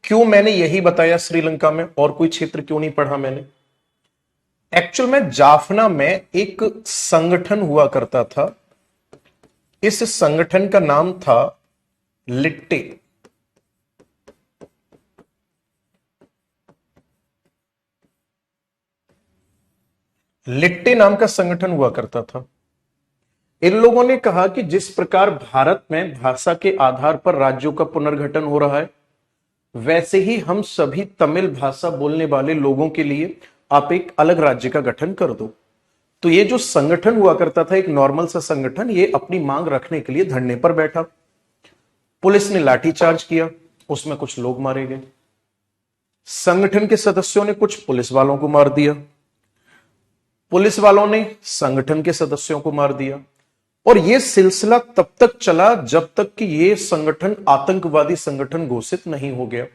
क्यों मैंने यही बताया श्रीलंका में, और कोई क्षेत्र क्यों नहीं पढ़ा मैंने? एक्चुअल में जाफना में एक संगठन हुआ करता था। इस संगठन का नाम था लिट्टे। लिट्टे नाम का संगठन हुआ करता था। इन लोगों ने कहा कि जिस प्रकार भारत में भाषा के आधार पर राज्यों का पुनर्गठन हो रहा है, वैसे ही हम सभी तमिल भाषा बोलने वाले लोगों के लिए आप एक अलग राज्य का गठन कर दो। तो ये जो संगठन हुआ करता था, एक नॉर्मल सा संगठन, ये अपनी मांग रखने के लिए धरने पर बैठा। पुलिस ने लाठीचार्ज किया, उसमें कुछ लोग मारे गए। संगठन के सदस्यों ने कुछ पुलिस वालों को मार दिया, पुलिस वालों ने संगठन के सदस्यों को मार दिया। और यह सिलसिला तब तक चला जब तक कि यह संगठन आतंकवादी संगठन घोषित नहीं हो गया।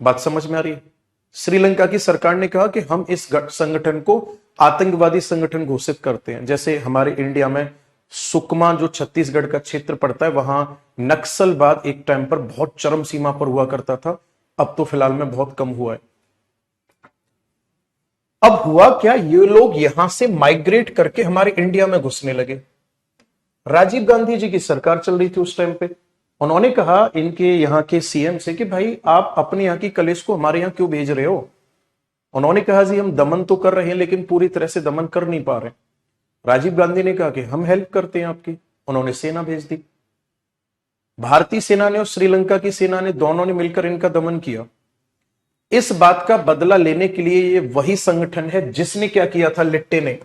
बात समझ में आ रही है? श्रीलंका की सरकार ने कहा कि हम इस संगठन को आतंकवादी संगठन घोषित करते हैं। जैसे हमारे इंडिया में सुकमा जो छत्तीसगढ़ का क्षेत्र पड़ता है, वहां नक्सलवाद एक टाइम पर बहुत चरम सीमा पर हुआ करता था, अब तो फिलहाल में बहुत कम हुआ है। अब हुआ क्या, ये लोग यहां से माइग्रेट करके हमारे इंडिया में घुसने लगे। राजीव गांधी जी की सरकार चल रही थी उस टाइम पे। उन्होंने कहा इनके यहां के सीएम से कि भाई आप अपने यहां की कलेश को हमारे यहां क्यों भेज रहे हो। उन्होंने कहा जी हम दमन तो कर रहे हैं लेकिन पूरी तरह से दमन कर नहीं पा रहे। राजीव गांधी ने कहा कि हम हेल्प करते हैं आपकी। उन्होंने सेना भेज दी। भारतीय सेना ने और श्रीलंका की सेना ने दोनों ने मिलकर इनका दमन किया। इस बात का बदला लेने के लिए ये वही संगठन है जिसने क्या किया था, लिट्टे ने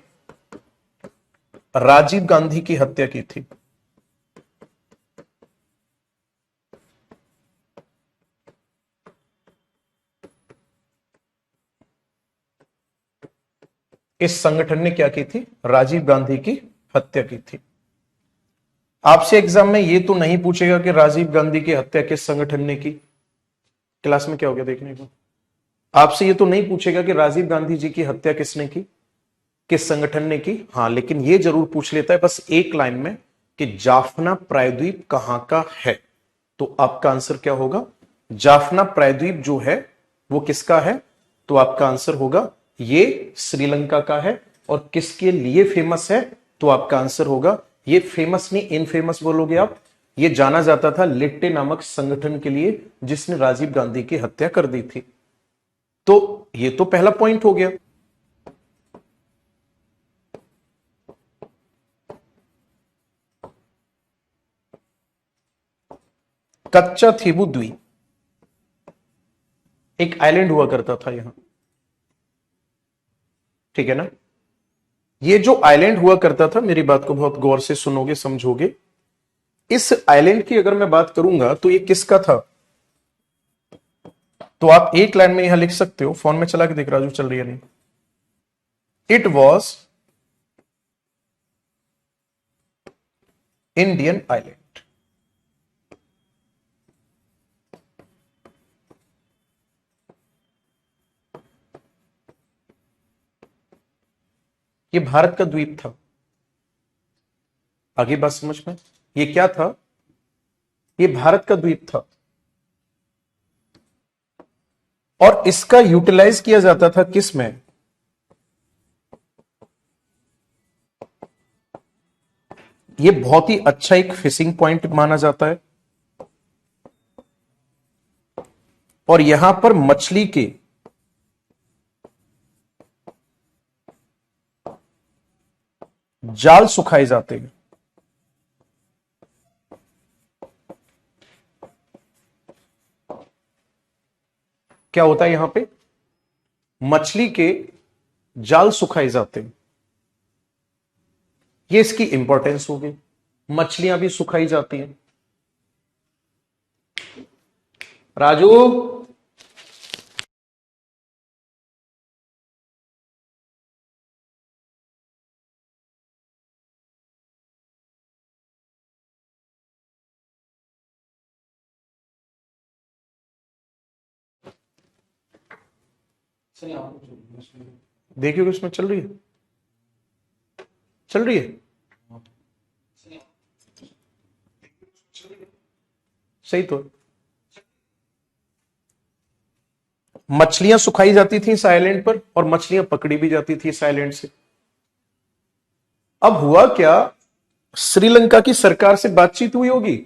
राजीव गांधी की हत्या की थी। इस संगठन ने क्या की थी? राजीव गांधी की हत्या की थी। आपसे एग्जाम में ये तो नहीं पूछेगा कि राजीव गांधी की हत्या किस संगठन ने की। क्लास में क्या हो गया देखने को? आपसे ये तो नहीं पूछेगा कि राजीव गांधी जी की हत्या किसने की, किस संगठन ने की। हाँ, लेकिन ये जरूर पूछ लेता है बस एक लाइन में कि जाफना प्रायद्वीप कहां का है। तो आपका आंसर क्या होगा? जाफना प्रायद्वीप जो है वो किसका है? तो आपका आंसर होगा ये श्रीलंका का है। और किसके लिए फेमस है? तो आपका आंसर होगा ये फेमस नहीं इनफेमस बोलोगे आप। ये जाना जाता था लिट्टे नामक संगठन के लिए जिसने राजीव गांधी की हत्या कर दी थी। तो ये तो पहला पॉइंट हो गया। कच्चा थीबू द्वीप एक आइलैंड हुआ करता था यहां, ठीक है ना। ये जो आइलैंड हुआ करता था, मेरी बात को बहुत गौर से सुनोगे समझोगे। इस आइलैंड की अगर मैं बात करूंगा तो ये किसका था? तो आप एक लाइन में यहां लिख सकते हो, फोन में चला के देख राजू चल रही है नहीं। It was Indian island. ये भारत का द्वीप था। आगे बात समझ में? ये क्या था? ये भारत का द्वीप था और इसका यूटिलाइज किया जाता था किस में? ये बहुत ही अच्छा एक फिशिंग पॉइंट माना जाता है और यहां पर मछली के जाल सुखाए जाते हैं। क्या होता है यहां पे? मछली के जाल सुखाए जाते हैं। ये इसकी इंपॉर्टेंस हो गई। मछलियां भी सुखाई जाती हैं। राजू देखिए कि उसमें चल रही है, चल रही है सही। तो मछलियां सुखाई जाती थी इस आइलैंड पर और मछलियां पकड़ी भी जाती थी इस आइलैंड से। अब हुआ क्या? श्रीलंका की सरकार से बातचीत हुई होगी।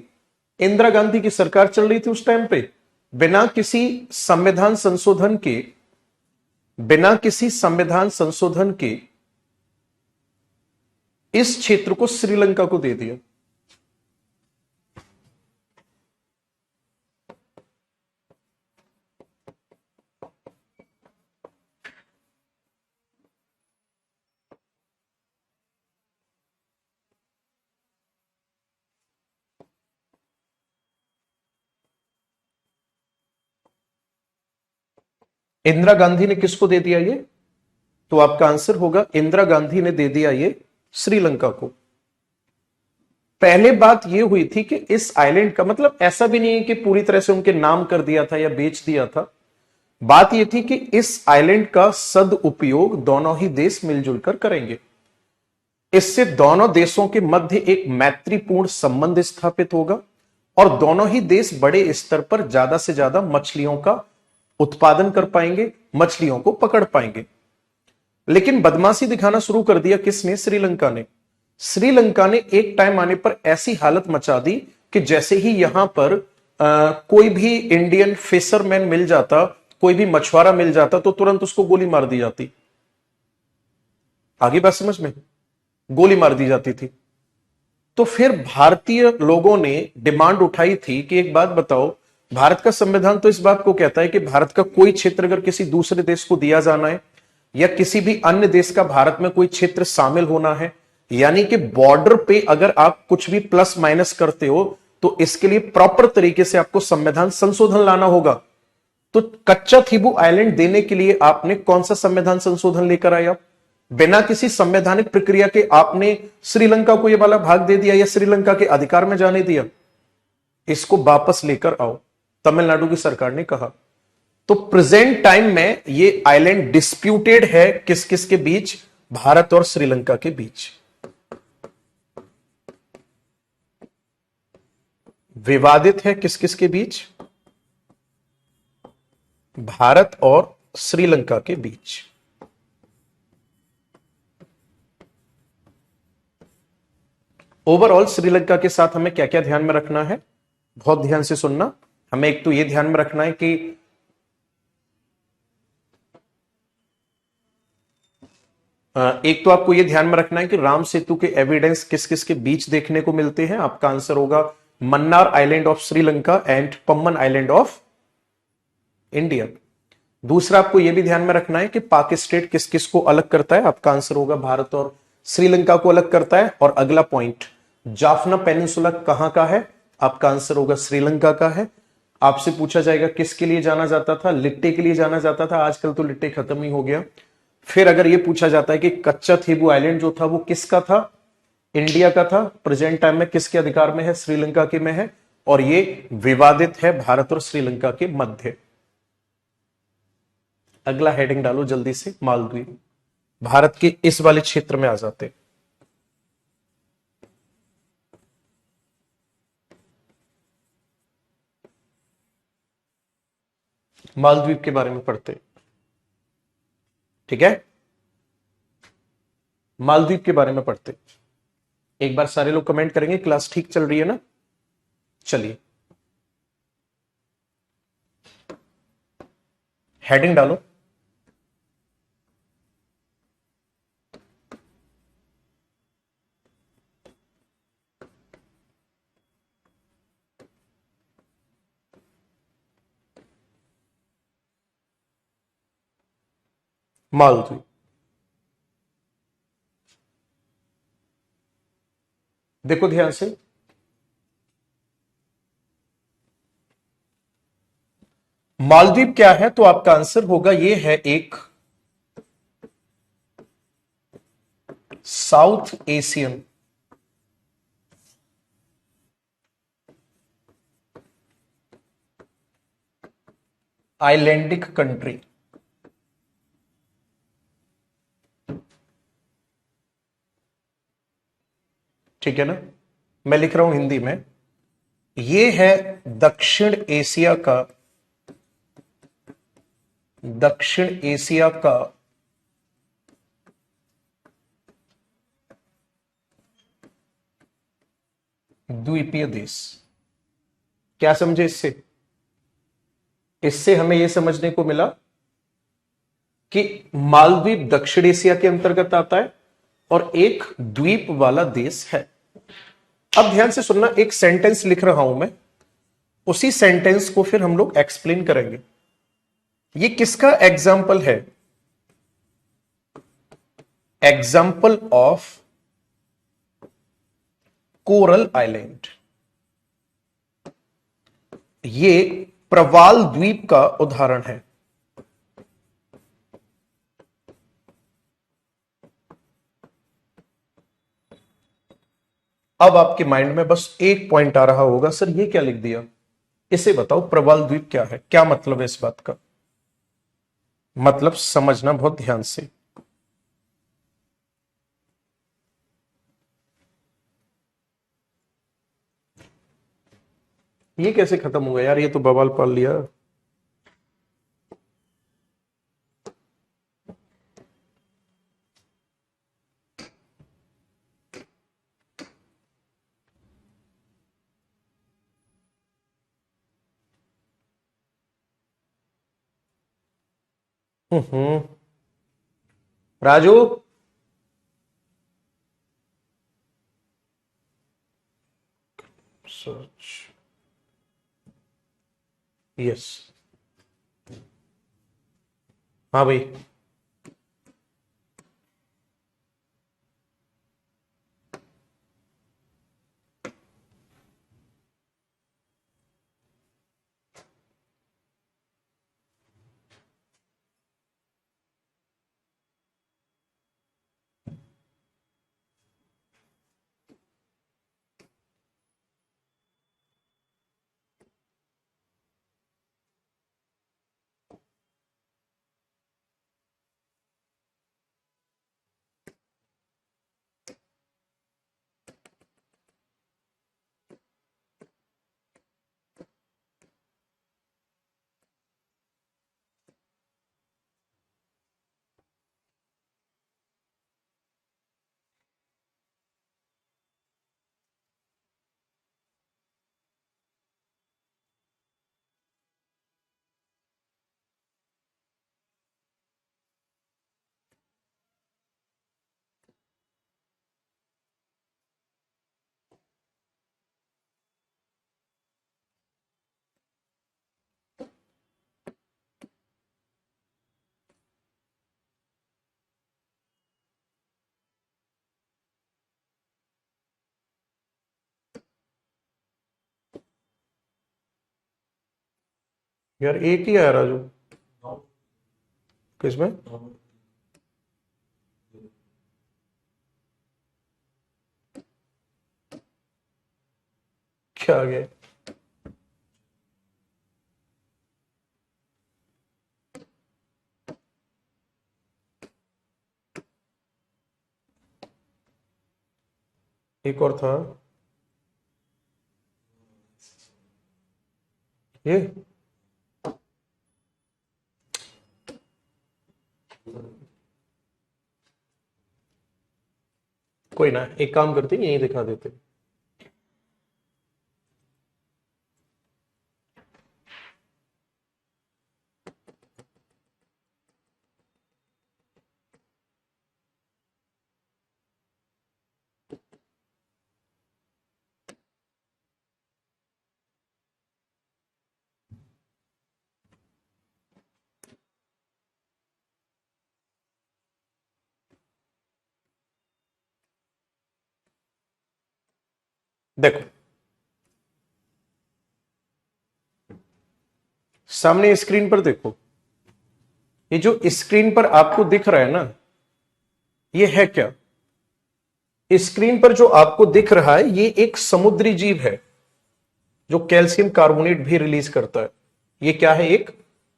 इंदिरा गांधी की सरकार चल रही थी उस टाइम पे। बिना किसी संविधान संशोधन के, बिना किसी संविधान संशोधन के इस क्षेत्र को श्रीलंका को दे दिया। इंदिरा गांधी ने किसको दे दिया ये? तो आपका आंसर होगा इंदिरा गांधी ने दे दिया ये श्रीलंका को। पहले बात ये हुई थी कि इस आइलैंड का मतलब ऐसा भी नहीं है कि पूरी तरह से उनके नाम कर दिया था या बेच दिया था। बात यह थी कि इस आइलैंड का सदुपयोग दोनों ही देश मिलजुल कर करेंगे। इससे दोनों देशों के मध्य एक मैत्रीपूर्ण संबंध स्थापित होगा और दोनों ही देश बड़े स्तर पर ज्यादा से ज्यादा मछलियों का उत्पादन कर पाएंगे, मछलियों को पकड़ पाएंगे। लेकिन बदमाशी दिखाना शुरू कर दिया किसने? श्रीलंका ने। श्रीलंका ने एक टाइम आने पर ऐसी हालत मचा दी कि जैसे ही यहां पर कोई भी इंडियन फिशरमैन मिल जाता, कोई भी मछुआरा मिल जाता तो तुरंत उसको गोली मार दी जाती। आगे बात समझ में? गोली मार दी जाती थी। तो फिर भारतीय लोगों ने डिमांड उठाई थी कि एक बात बताओ, भारत का संविधान तो इस बात को कहता है कि भारत का कोई क्षेत्र अगर किसी दूसरे देश को दिया जाना है या किसी भी अन्य देश का भारत में कोई क्षेत्र शामिल होना है, यानी कि बॉर्डर पे अगर आप कुछ भी प्लस माइनस करते हो तो इसके लिए प्रॉपर तरीके से आपको संविधान संशोधन लाना होगा। तो कच्चा थीबू आइलैंड देने के लिए आपने कौन सा संविधान संशोधन लेकर आए? आप बिना किसी संवैधानिक प्रक्रिया के आपने श्रीलंका को यह वाला भाग दे दिया या श्रीलंका के अधिकार में जाने दिया। इसको वापस लेकर आओ, तमिलनाडु की सरकार ने कहा। तो प्रेजेंट टाइम में ये आइलैंड डिस्प्यूटेड है किस किस के बीच? भारत और श्रीलंका के बीच विवादित है। किस किस के बीच? भारत और श्रीलंका के बीच। ओवरऑल श्रीलंका के साथ हमें क्या क्या ध्यान में रखना है, बहुत ध्यान से सुनना। हमें एक तो यह ध्यान में रखना है कि एक तो आपको यह ध्यान में रखना है कि राम सेतु के एविडेंस किस किस के बीच देखने को मिलते हैं। आपका आंसर होगा Mannar island of Sri Lanka and Pamban island of India. दूसरा आपको यह भी ध्यान में रखना है कि पाक स्टेट किस किस को अलग करता है। आपका आंसर होगा भारत और श्रीलंका को अलग करता है। और अगला पॉइंट, जाफना पेनिनसुला कहां का है? आपका आंसर होगा श्रीलंका का है। आपसे पूछा जाएगा किसके लिए जाना जाता था? लिट्टे के लिए जाना जाता था। आजकल तो लिट्टे खत्म ही हो गया। फिर अगर यह पूछा जाता है कि कच्चा थीबू आइलैंड जो था वो किसका था? इंडिया का था। प्रेजेंट टाइम में किसके अधिकार में है? श्रीलंका के में है। और यह विवादित है भारत और श्रीलंका के मध्य। अगला हेडिंग डालो जल्दी से, मालदीव। भारत के इस वाले क्षेत्र में आ जाते। मालदीव के बारे में पढ़ते। ठीक है, मालदीव के बारे में पढ़ते। एक बार सारे लोग कमेंट करेंगे क्लास ठीक चल रही है ना? चलिए हेडिंग डालो। मालदीव। देखो ध्यान से, मालदीव क्या है? तो आपका आंसर होगा ये है एक साउथ एशियन आइलैंडिक कंट्री। ठीक है ना? मैं लिख रहा हूं हिंदी में। ये है दक्षिण एशिया का, दक्षिण एशिया का द्वीपीय देश। क्या समझे इससे? इससे हमें यह समझने को मिला कि मालदीव दक्षिण एशिया के अंतर्गत आता है और एक द्वीप वाला देश है। अब ध्यान से सुनना, एक सेंटेंस लिख रहा हूं मैं, उसी सेंटेंस को फिर हम लोग एक्सप्लेन करेंगे। ये किसका एग्जाम्पल है? Example of coral island. ये प्रवाल द्वीप का उदाहरण है। अब आपके माइंड में बस एक पॉइंट आ रहा होगा, सर ये क्या लिख दिया? इसे बताओ, प्रवाल द्वीप क्या है? क्या मतलब है इस बात का? मतलब समझना बहुत ध्यान से। ये कैसे खत्म हुआ यार? ये तो बवाल पाल लिया। हम्म। राजू, सर्च। यस। हाँ भाई। यार एक ही आया राजू, किसमें? क्या आ गया? एक और था ये, कोई ना, एक काम करते हैं यही दिखा देते हैं। देखो सामने स्क्रीन पर देखो, ये जो स्क्रीन पर आपको दिख रहा है ना, ये है क्या? स्क्रीन पर जो आपको दिख रहा है ये एक समुद्री जीव है जो कैल्शियम कार्बोनेट भी रिलीज करता है। ये क्या है? एक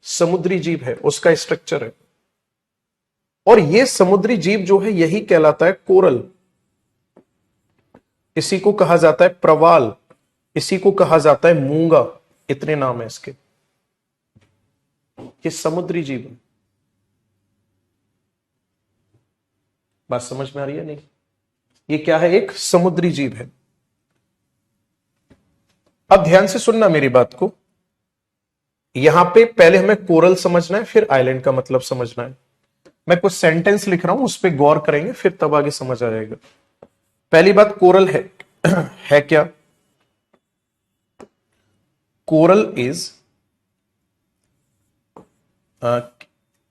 समुद्री जीव है, उसका स्ट्रक्चर है। और ये समुद्री जीव जो है यही कहलाता है कोरल। इसी को कहा जाता है प्रवाल, इसी को कहा जाता है मूंगा। इतने नाम है इसके। ये समुद्री जीव है। बात समझ में आ रही है नहीं? ये क्या है? एक समुद्री जीव है। अब ध्यान से सुनना मेरी बात को। यहां पे पहले हमें कोरल समझना है, फिर आइलैंड का मतलब समझना है। मैं कुछ सेंटेंस लिख रहा हूं, उस पर गौर करेंगे, फिर तब आगे समझ आ जाएगा। पहली बात, कोरल है है क्या? Coral is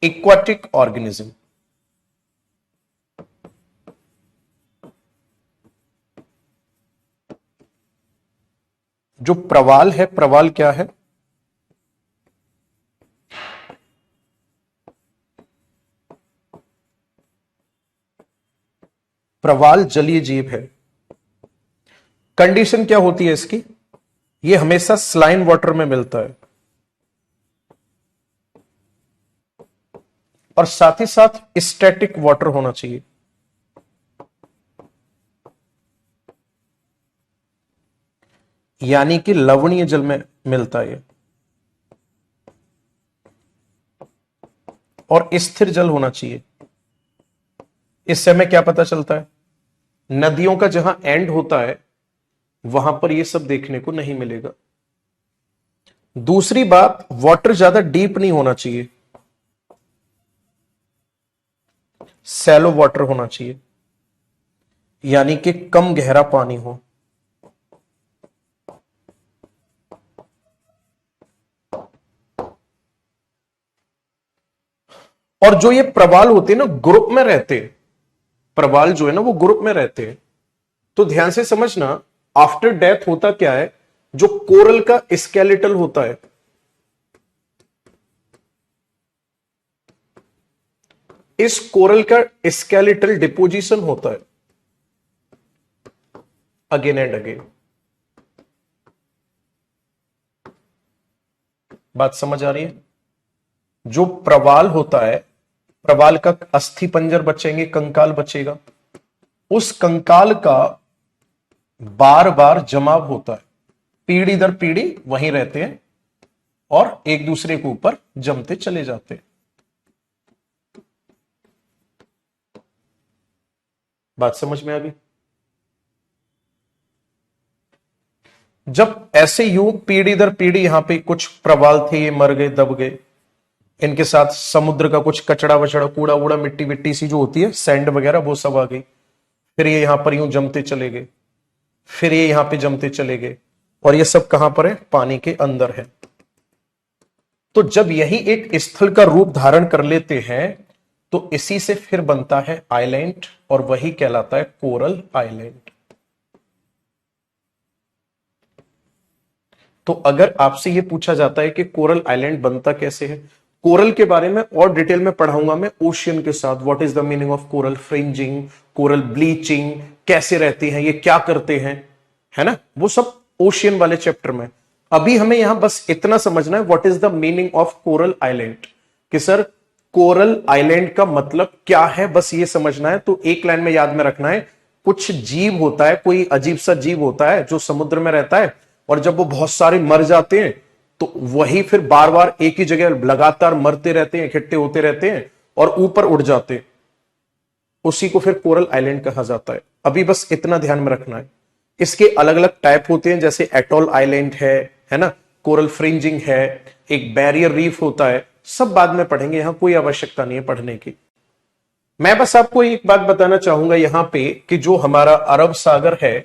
aquatic organism. जो प्रवाल है, प्रवाल क्या है? प्रवाल जलीय जीव है। कंडीशन क्या होती है इसकी? ये हमेशा स्लाइन वाटर में मिलता है, और साथ ही साथ स्टैटिक वाटर होना चाहिए। यानी कि लवणीय जल में मिलता है, और स्थिर जल होना चाहिए। इससे हमें क्या पता चलता है? नदियों का जहां एंड होता है वहां पर यह सब देखने को नहीं मिलेगा। दूसरी बात, वाटर ज्यादा डीप नहीं होना चाहिए, सैलो वाटर होना चाहिए, यानी कि कम गहरा पानी हो। और जो ये प्रवाल होते हैं ना, ग्रुप में रहते हैं। प्रवाल जो है ना वो ग्रुप में रहते हैं। तो ध्यान से समझना, आफ्टर डेथ होता क्या है? जो कोरल का स्केलेटल होता है, इस कोरल का स्केलेटल डिपोजिशन होता है अगेन एंड अगेन। बात समझ आ रही है? जो प्रवाल होता है, प्रवाल का अस्थि पंजर बचेंगे, कंकाल बचेगा। उस कंकाल का बार बार जमाव होता है, पीढ़ी दर पीढ़ी वहीं रहते हैं और एक दूसरे के ऊपर जमते चले जाते हैं। बात समझ में आ गई? जब ऐसे युग पीढ़ी दर पीढ़ी, यहां पे कुछ प्रवाल थे, ये मर गए, दब गए, इनके साथ समुद्र का कुछ कचड़ा वचड़ा, कूड़ा वूड़ा, मिट्टी विट्टी सी जो होती है, सैंड वगैरह, वो सब आ गई। फिर ये यहां पर यूं जमते चले गए, फिर ये यहां पे जमते चले गए, और ये सब कहां पर है? पानी के अंदर है। तो जब यही एक स्थल का रूप धारण कर लेते हैं तो इसी से फिर बनता है आइलैंड, और वही कहलाता है कोरल आइलैंड। तो अगर आपसे ये पूछा जाता है कि कोरल आइलैंड बनता कैसे है, कोरल के बारे में और डिटेल में पढ़ाऊंगा मैं ओशियन के साथ। What is the meaning of coral fringing, coral bleaching, कैसे रहती हैं ये, क्या करते हैं, है ना, वो सब ओशियन वाले चैप्टर में। अभी हमें यहां बस इतना समझना है what is the meaning of coral island, कि सर कोरल आइलैंड का मतलब क्या है, बस ये समझना है। तो एक लाइन में याद में रखना है, कुछ जीव होता है, कोई अजीब सा जीव होता है जो समुद्र में रहता है, और जब वो बहुत सारे मर जाते हैं तो वही फिर बार बार एक ही जगह लगातार मरते रहते हैं, इकट्ठे होते रहते हैं और ऊपर उड़ जाते हैं, उसी को फिर कोरल आइलैंड कहा जाता है। अभी बस इतना ध्यान में रखना है। इसके अलग अलग टाइप होते हैं, जैसे एटोल आइलैंड है ना, कोरल फ्रिंजिंग है, एक बैरियर रीफ होता है, सब बाद में पढ़ेंगे, यहां कोई आवश्यकता नहीं है पढ़ने की। मैं बस आपको एक बात बताना चाहूंगा यहां पे कि जो हमारा अरब सागर है,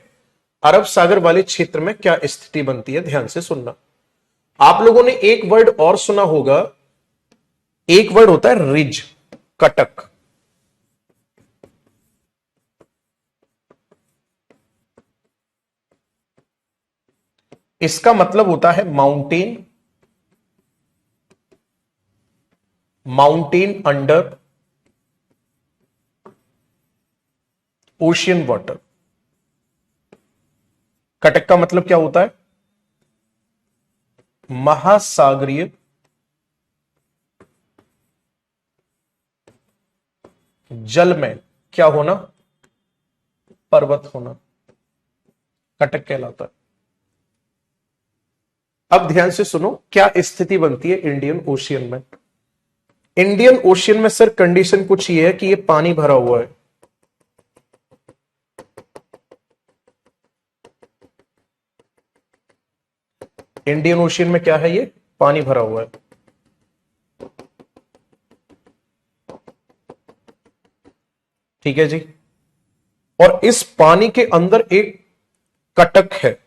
अरब सागर वाले क्षेत्र में क्या स्थिति बनती है, ध्यान से सुनना। आप लोगों ने एक वर्ड और सुना होगा, एक वर्ड होता है रिज, कटक। इसका मतलब होता है mountain, mountain under ocean water. Cuttack का मतलब क्या होता है, महासागरीय जल में क्या होना, पर्वत होना, कटक कहलाता है। अब ध्यान से सुनो, क्या स्थिति बनती है इंडियन ओशियन में। इंडियन ओशियन में सर कंडीशन कुछ ये है कि ये पानी भरा हुआ है। इंडियन ओशियन में क्या है, ये पानी भरा हुआ है। ठीक है जी। और इस पानी के अंदर एक कटक है।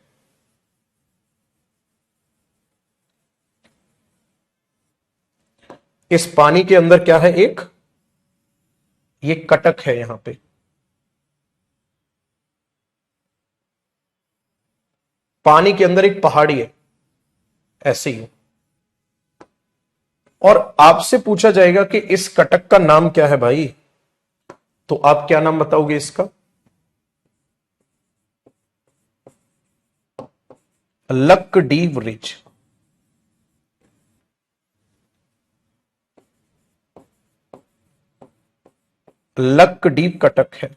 इस पानी के अंदर क्या है, एक ये कटक है यहां पे। पानी के अंदर एक पहाड़ी है, ऐसे ही। और आपसे पूछा जाएगा कि इस कटक का नाम क्या है भाई, तो आप क्या नाम बताओगे इसका, लक्कडीव रिज। लक्कडीव कटक है।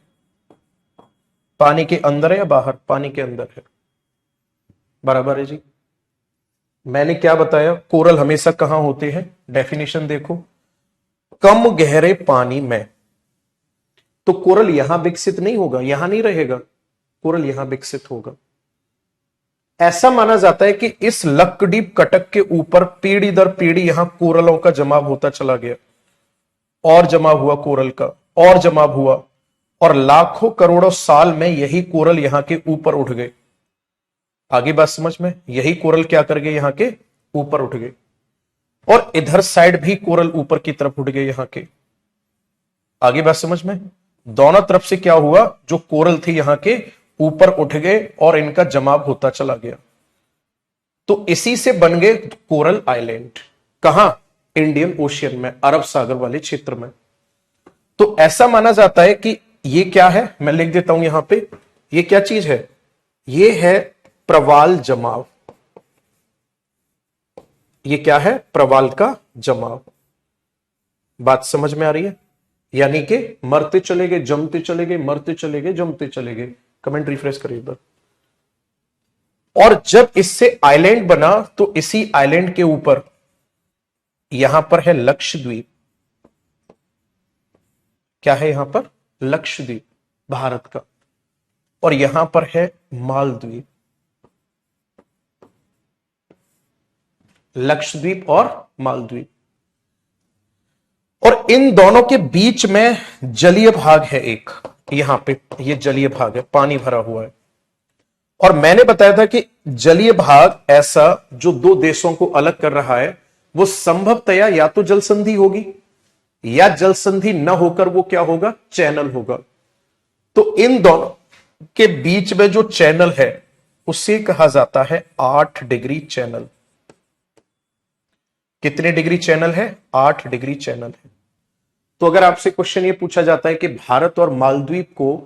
पानी के अंदर है या बाहर, पानी के अंदर है, बराबर है जी। मैंने क्या बताया, कोरल हमेशा कहां होते हैं, डेफिनेशन देखो, कम गहरे पानी में। तो कोरल यहां विकसित नहीं होगा, यहां नहीं रहेगा, कोरल यहां विकसित होगा। ऐसा माना जाता है कि इस लक्कडीप कटक के ऊपर पीढ़ी दर पीढ़ी यहां कोरलों का जमाव होता चला गया, और जमाव हुआ कोरल का, और जमाव हुआ, और लाखों करोड़ों साल में यही कोरल यहां के ऊपर उठ गए। आगे बात समझ में, यही कोरल क्या कर गए, यहां के ऊपर उठ गए। और इधर साइड भी कोरल ऊपर की तरफ उठ गए यहां के। आगे बात समझ में, दोनों तरफ से क्या हुआ, जो कोरल थे यहां के ऊपर उठ गए और इनका जमाव होता चला गया। तो इसी से बन गए कोरल आइलैंड। कहां, इंडियन ओशियन में, अरब सागर वाले क्षेत्र में। तो ऐसा माना जाता है कि ये क्या है, मैं लिख देता हूं यहां पे, ये क्या चीज है, ये है प्रवाल जमाव। ये क्या है, प्रवाल का जमाव। बात समझ में आ रही है, यानी कि मरते चले गए, जमते चले गए, मरते चले गए, जमते चले गए। कमेंट रिफ्रेश करिए इधर। और जब इससे आइलैंड बना तो इसी आइलैंड के ऊपर यहां पर है लक्षद्वीप। क्या है यहां पर, लक्षद्वीप, भारत का। और यहां पर है मालद्वीप। लक्षद्वीप और मालद्वीप। और इन दोनों के बीच में जलीय भाग है एक, यहां पे ये जलीय भाग है, पानी भरा हुआ है। और मैंने बताया था कि जलीय भाग ऐसा जो दो देशों को अलग कर रहा है, वो संभवतया या तो जल संधि होगी, या जल संधि न होकर वो क्या होगा, चैनल होगा। तो इन दोनों के बीच में जो चैनल है उसे कहा जाता है 8 डिग्री चैनल। कितने डिग्री चैनल है? 8 डिग्री चैनल है। तो अगर आपसे क्वेश्चन ये पूछा जाता है कि भारत और मालदीव को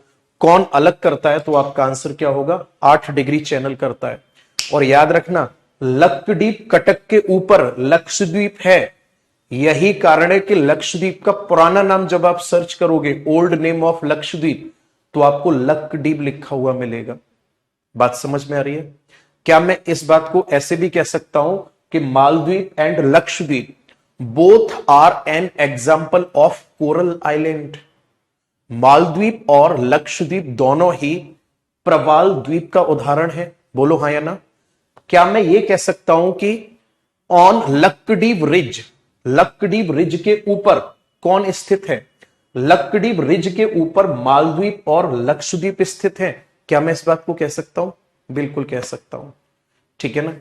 कौन अलग करता है, तो आपका आंसर क्या होगा? 8 डिग्री चैनल करता है। और याद रखना, लक्षद्वीप कटक के ऊपर लक्षद्वीप है। यही कारण है कि लक्षद्वीप का पुराना नाम जब आप सर्च करोगे, ओल्ड नेम ऑफ लक्षद्वीप, तो आपको लक्षद्वीप लिखा हुआ मिलेगा। बात समझ में आ रही है? क्या मैं इस बात को ऐसे भी कह सकता हूं कि Maldives and Lakshadweep both are an example of coral island? Maldives और लक्षद्वीप दोनों ही प्रवाल द्वीप का उदाहरण है। बोलो हाँ या ना? क्या मैं ये कह सकता हूं कि ऑन लक्षद्वीप रिज के ऊपर कौन स्थित है? लक्षद्वीप रिज के ऊपर मालदीव और लक्षद्वीप स्थित है। क्या मैं इस बात को कह सकता हूं? बिल्कुल कह सकता हूं। ठीक है ना?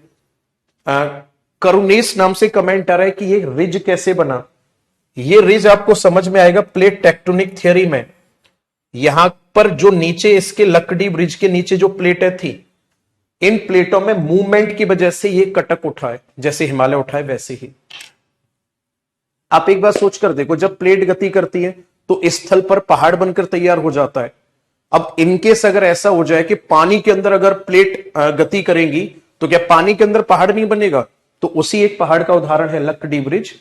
करुणेश नाम से कमेंट आ रहा है कि ये रिज कैसे बना। ये रिज आपको समझ में आएगा प्लेट टेक्टोनिक थियरी में। यहां पर जो नीचे इसके लक्षद्वीप रिज के नीचे जो प्लेटें थी, इन प्लेटों में मूवमेंट की वजह से ये कटक उठा है, जैसे हिमालय उठा है वैसे ही। आप एक बार सोच कर देखो, जब प्लेट गति करती है तो स्थल पर पहाड़ बनकर तैयार हो जाता है। अब इनकेस अगर ऐसा हो जाए कि पानी के अंदर अगर प्लेट गति करेंगी, तो क्या पानी के अंदर पहाड़ नहीं बनेगा? तो उसी एक पहाड़ का उदाहरण है लक्षद्वीप रिज।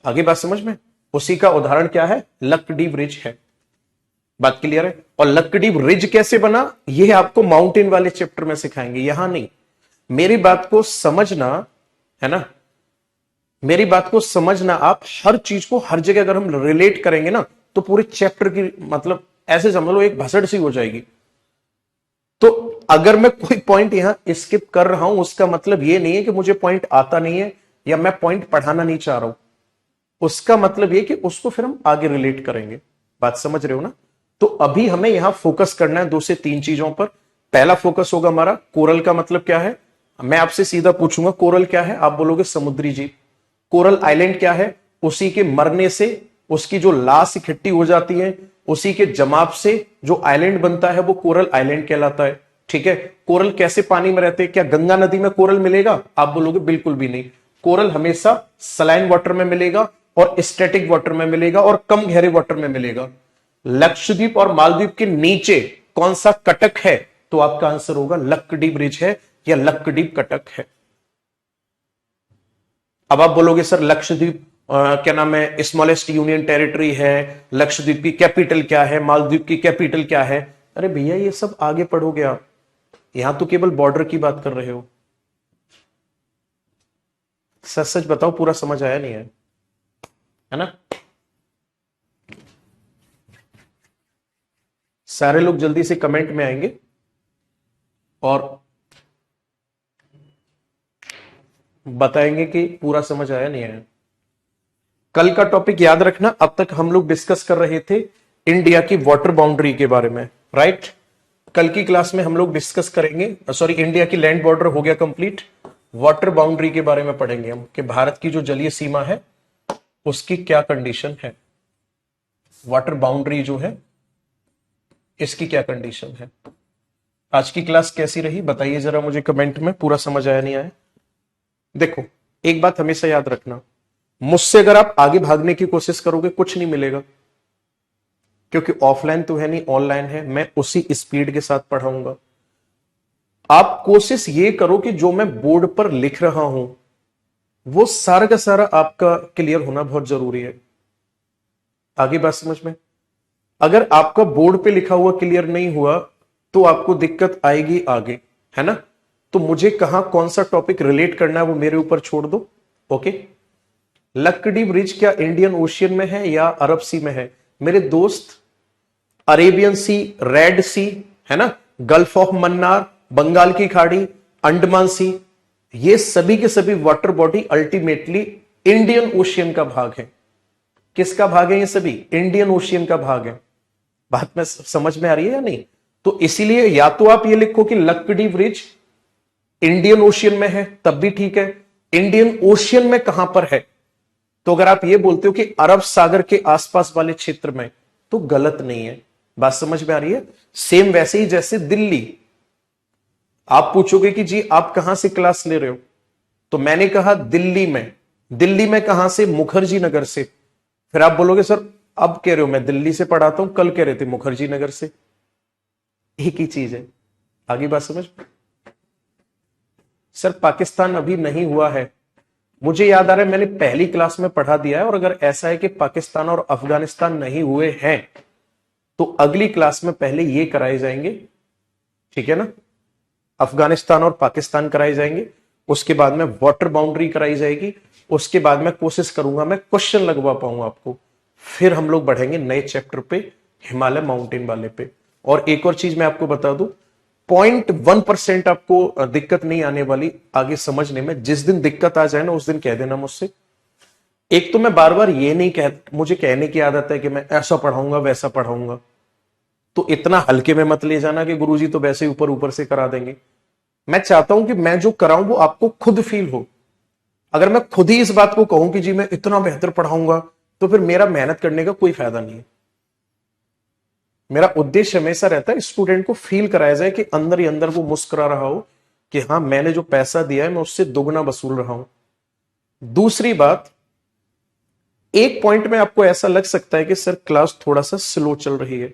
आगे बात समझ में? उसी का उदाहरण क्या है? लक्षद्वीप रिज है। बात क्लियर है? और लक्षद्वीप रिज कैसे बना, यह आपको माउंटेन वाले चैप्टर में सिखाएंगे, यहां नहीं। मेरी बात को समझना है ना, मेरी बात को समझना। आप हर चीज को हर जगह अगर हम रिलेट करेंगे ना, तो पूरे चैप्टर की मतलब ऐसे समझ लो एक भसड़ सी हो जाएगी। तो अगर मैं कोई पॉइंट यहां स्किप कर रहा हूं, उसका मतलब यह नहीं है कि मुझे पॉइंट आता नहीं है या मैं पॉइंट पढ़ाना नहीं चाह रहा हूं। उसका मतलब यह कि उसको फिर हम आगे रिलेट करेंगे। बात समझ रहे हो ना? तो अभी हमें यहां फोकस करना है 2 से 3 चीजों पर। पहला फोकस होगा हमारा कोरल का मतलब क्या है। मैं आपसे सीधा पूछूंगा कोरल क्या है, आप बोलोगे समुद्री जीव। कोरल आइलैंड क्या है? उसी के मरने से उसकी जो लाश इकट्ठी हो जाती है, उसी के जमाव से जो आइलैंड बनता है वो कोरल आइलैंड कहलाता है। ठीक है? कोरल कैसे पानी में रहते हैं? क्या गंगा नदी में कोरल मिलेगा? आप बोलोगे बिल्कुल भी नहीं। कोरल हमेशा सलाइन वाटर में मिलेगा और स्टैटिक वाटर में मिलेगा और कम गहरे वाटर में मिलेगा। लक्षद्वीप और मालदीव के नीचे कौन सा कटक है? तो आपका आंसर होगा लक्षद्वीप रिज है या लक्षद्वीप कटक है। अब आप बोलोगे सर लक्षद्वीप क्या नाम है, स्मॉलेस्ट यूनियन टेरिटरी है, लक्षद्वीप की कैपिटल क्या है, मालदीव की कैपिटल क्या है? अरे भैया ये सब आगे पढ़ोगे आप, यहां तो केवल बॉर्डर की बात कर रहे हो। सच सच बताओ, पूरा समझ आया नहीं है ना? सारे लोग जल्दी से कमेंट में आएंगे और बताएंगे कि पूरा समझ आया नहीं आया। कल का टॉपिक याद रखना, अब तक हम लोग डिस्कस कर रहे थे इंडिया की वाटर बाउंड्री के बारे में, राइट? कल की क्लास में हम लोग डिस्कस करेंगे, सॉरी इंडिया की लैंड बॉर्डर हो गया कंप्लीट, वाटर बाउंड्री के बारे में पढ़ेंगे हम कि भारत की जो जलीय सीमा है उसकी क्या कंडीशन है, वाटर बाउंड्री जो है इसकी क्या कंडीशन है। आज की क्लास कैसी रही बताइए जरा मुझे कमेंट में, पूरा समझ आया नहीं आया? देखो एक बात हमेशा याद रखना, मुझसे अगर आप आगे भागने की कोशिश करोगे कुछ नहीं मिलेगा, क्योंकि ऑफलाइन तो है नहीं, ऑनलाइन है। मैं उसी स्पीड के साथ पढ़ाऊंगा। आप कोशिश ये करो कि जो मैं बोर्ड पर लिख रहा हूं वो सारा का सारा आपका क्लियर होना बहुत जरूरी है। आगे बात समझ में? अगर आपका बोर्ड पे लिखा हुआ क्लियर नहीं हुआ तो आपको दिक्कत आएगी आगे, है ना? तो मुझे कहां कौन सा टॉपिक रिलेट करना है वो मेरे ऊपर छोड़ दो। ओके? लक्षद्वीप रिज क्या इंडियन ओशियन में है या अरब सी में है? मेरे दोस्त अरेबियन सी, रेड सी, है ना, गल्फ ऑफ मन्नार, बंगाल की खाड़ी, अंडमान सी, ये सभी के सभी water body ultimately Indian ocean का भाग है। किसका भाग है? ये सभी इंडियन ओशियन का भाग है। बात में समझ में आ रही है या नहीं? तो इसीलिए या तो आप ये लिखो कि लक्षद्वीप रिज इंडियन ओशियन में है, तब भी ठीक है। इंडियन ओशियन में कहां पर है? तो अगर आप ये बोलते हो कि अरब सागर के आसपास वाले क्षेत्र में, तो गलत नहीं है। बात समझ में आ रही है? सेम वैसे ही जैसे दिल्ली आप पूछोगे कि जी आप कहां से क्लास ले रहे हो, तो मैंने कहा दिल्ली में। दिल्ली में कहां से? मुखर्जी नगर से। फिर आप बोलोगे सर अब कह रहे हो मैं दिल्ली से पढ़ाता हूं, कल कह रहे थे मुखर्जी नगर से। एक ही चीज है। आगे बात समझ? सर पाकिस्तान अभी नहीं हुआ है, मुझे याद आ रहा है मैंने पहली क्लास में पढ़ा दिया है। और अगर ऐसा है कि पाकिस्तान और अफगानिस्तान नहीं हुए हैं तो अगली क्लास में पहले ये कराए जाएंगे, ठीक है ना? अफगानिस्तान और पाकिस्तान कराए जाएंगे, उसके बाद में वाटर बाउंड्री कराई जाएगी, उसके बाद में कोशिश करूंगा मैं क्वेश्चन लगवा पाऊंगा आपको। फिर हम लोग बढ़ेंगे नए चैप्टर पे, हिमालय माउंटेन वाले पे। और एक और चीज मैं आपको बता दूं, 0.1% आपको दिक्कत नहीं आने वाली आगे समझने में। जिस दिन दिक्कत आ जाए ना उस दिन कह देना मुझसे। एक तो मैं बार बार ये नहीं मुझे कहने की आदत है कि मैं ऐसा पढ़ाऊंगा वैसा पढ़ाऊंगा, तो इतना हल्के में मत ले जाना कि गुरुजी तो वैसे ही ऊपर ऊपर से करा देंगे। मैं चाहता हूं कि मैं जो कराऊं वो आपको खुद फील हो। अगर मैं खुद ही इस बात को कहूं कि जी मैं इतना बेहतर पढ़ाऊंगा, तो फिर मेरा मेहनत करने का कोई फायदा नहीं है। मेरा उद्देश्य हमेशा रहता है स्टूडेंट को फील कराया जाए कि अंदर ही अंदर वो मुस्कुरा रहा हो कि हाँ मैंने जो पैसा दिया है मैं उससे दोगुना वसूल रहा हूं। दूसरी बात, एक पॉइंट में आपको ऐसा लग सकता है कि सर क्लास थोड़ा सा स्लो चल रही है।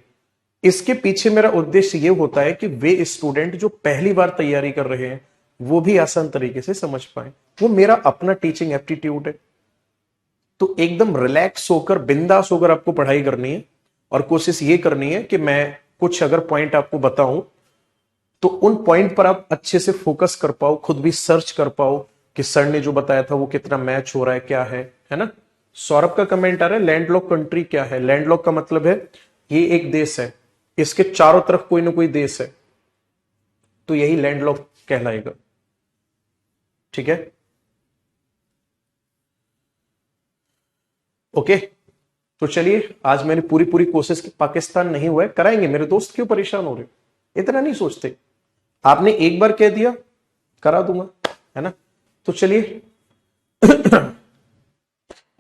इसके पीछे मेरा उद्देश्य यह होता है कि वे स्टूडेंट जो पहली बार तैयारी कर रहे हैं वो भी आसान तरीके से समझ पाए। वो मेरा अपना टीचिंग एप्टीट्यूड है। तो एकदम रिलैक्स होकर, बिंदास होकर आपको पढ़ाई करनी है। और कोशिश ये करनी है कि मैं कुछ अगर पॉइंट आपको बताऊं तो उन पॉइंट पर आप अच्छे से फोकस कर पाओ, खुद भी सर्च कर पाओ कि सर ने जो बताया था वो कितना मैच हो रहा है, क्या है ना? सौरभ का कमेंट आ रहा है लैंडलॉक कंट्री क्या है? लैंडलॉक का मतलब है ये एक देश है, इसके चारों तरफ कोई ना कोई देश है, तो यही लैंडलॉक कहलाएगा, ठीक है? ओके, तो चलिए आज मैंने पूरी पूरी कोशिश की। पाकिस्तान नहीं हुआ है, कराएंगे। मेरे दोस्त क्यों परेशान हो रहे हो? इतना नहीं सोचते। आपने एक बार कह दिया करा दूंगा, है ना? तो चलिए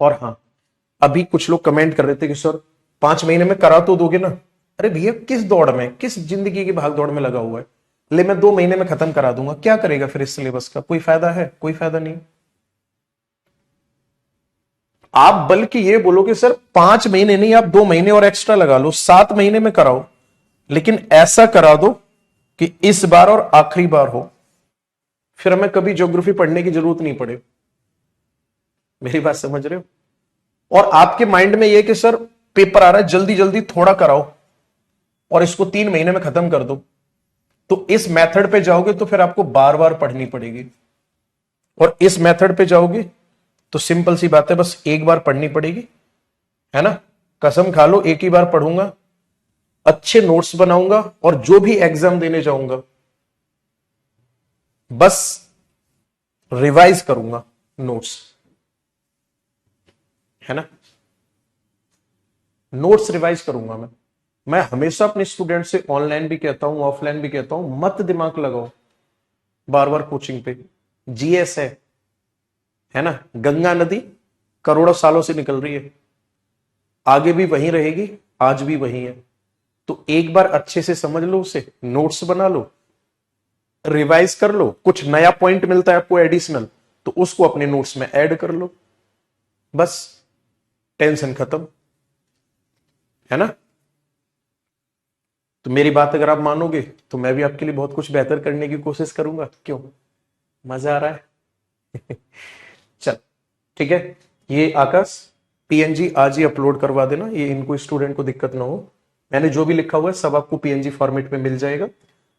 और हाँ, अभी कुछ लोग कमेंट कर रहे थे कि सर 5 महीने में करा तो दोगे ना? अरे भैया किस दौड़ में, किस जिंदगी की भाग दौड़ में लगा हुआ है? ले मैं 2 महीने में खत्म करा दूंगा, क्या करेगा फिर इस सिलेबस का? कोई फायदा है? कोई फायदा नहीं। आप बल्कि ये बोलो कि सर 5 महीने नहीं, आप 2 महीने और एक्स्ट्रा लगा लो, 7 महीने में कराओ, लेकिन ऐसा करा दो कि इस बार और आखिरी बार हो, फिर हमें कभी ज्योग्राफी पढ़ने की जरूरत नहीं पड़े। मेरी बात समझ रहे हो? और आपके माइंड में यह कि सर पेपर आ रहा है, जल्दी जल्दी थोड़ा कराओ और इसको 3 महीने में खत्म कर दो, तो इस मेथड पे जाओगे तो फिर आपको बार बार पढ़नी पड़ेगी। और इस मेथड पे जाओगे तो सिंपल सी बात है, बस एक बार पढ़नी पड़ेगी, है ना? कसम खा लो एक ही बार पढ़ूंगा, अच्छे नोट्स बनाऊंगा और जो भी एग्जाम देने जाऊंगा बस रिवाइज करूंगा नोट्स, है ना? नोट्स रिवाइज करूंगा मैं हमेशा अपने स्टूडेंट से ऑनलाइन भी कहता हूं, ऑफलाइन भी कहता हूं, मत दिमाग लगाओ बार बार कोचिंग पे। जीएस है ना? गंगा नदी करोड़ों सालों से निकल रही है, आगे भी वहीं रहेगी, आज भी वहीं है। तो एक बार अच्छे से समझ लो उसे, नोट्स बना लो, रिवाइज कर लो, कुछ नया पॉइंट मिलता है आपको एडिशनल तो उसको अपने नोट्स में ऐड कर लो, बस टेंशन खत्म, है ना? तो मेरी बात अगर आप मानोगे तो मैं भी आपके लिए बहुत कुछ बेहतर करने की कोशिश करूंगा। क्यों? मजा आ रहा है? चल ठीक है, ये आकाश पीएनजी आज ही अपलोड करवा देना, ये इनको स्टूडेंट को दिक्कत ना हो। मैंने जो भी लिखा हुआ है सब आपको पीएनजी फॉर्मेट में मिल जाएगा।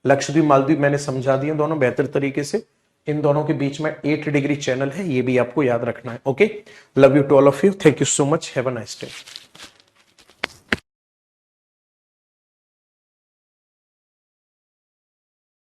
लक्षद्वीप मालदीव मैंने समझा दिए दोनों बेहतर तरीके से। इन दोनों के बीच में 8 डिग्री चैनल है, ये भी आपको याद रखना है। Okay, love you to all of you, thank you so much, have a nice day.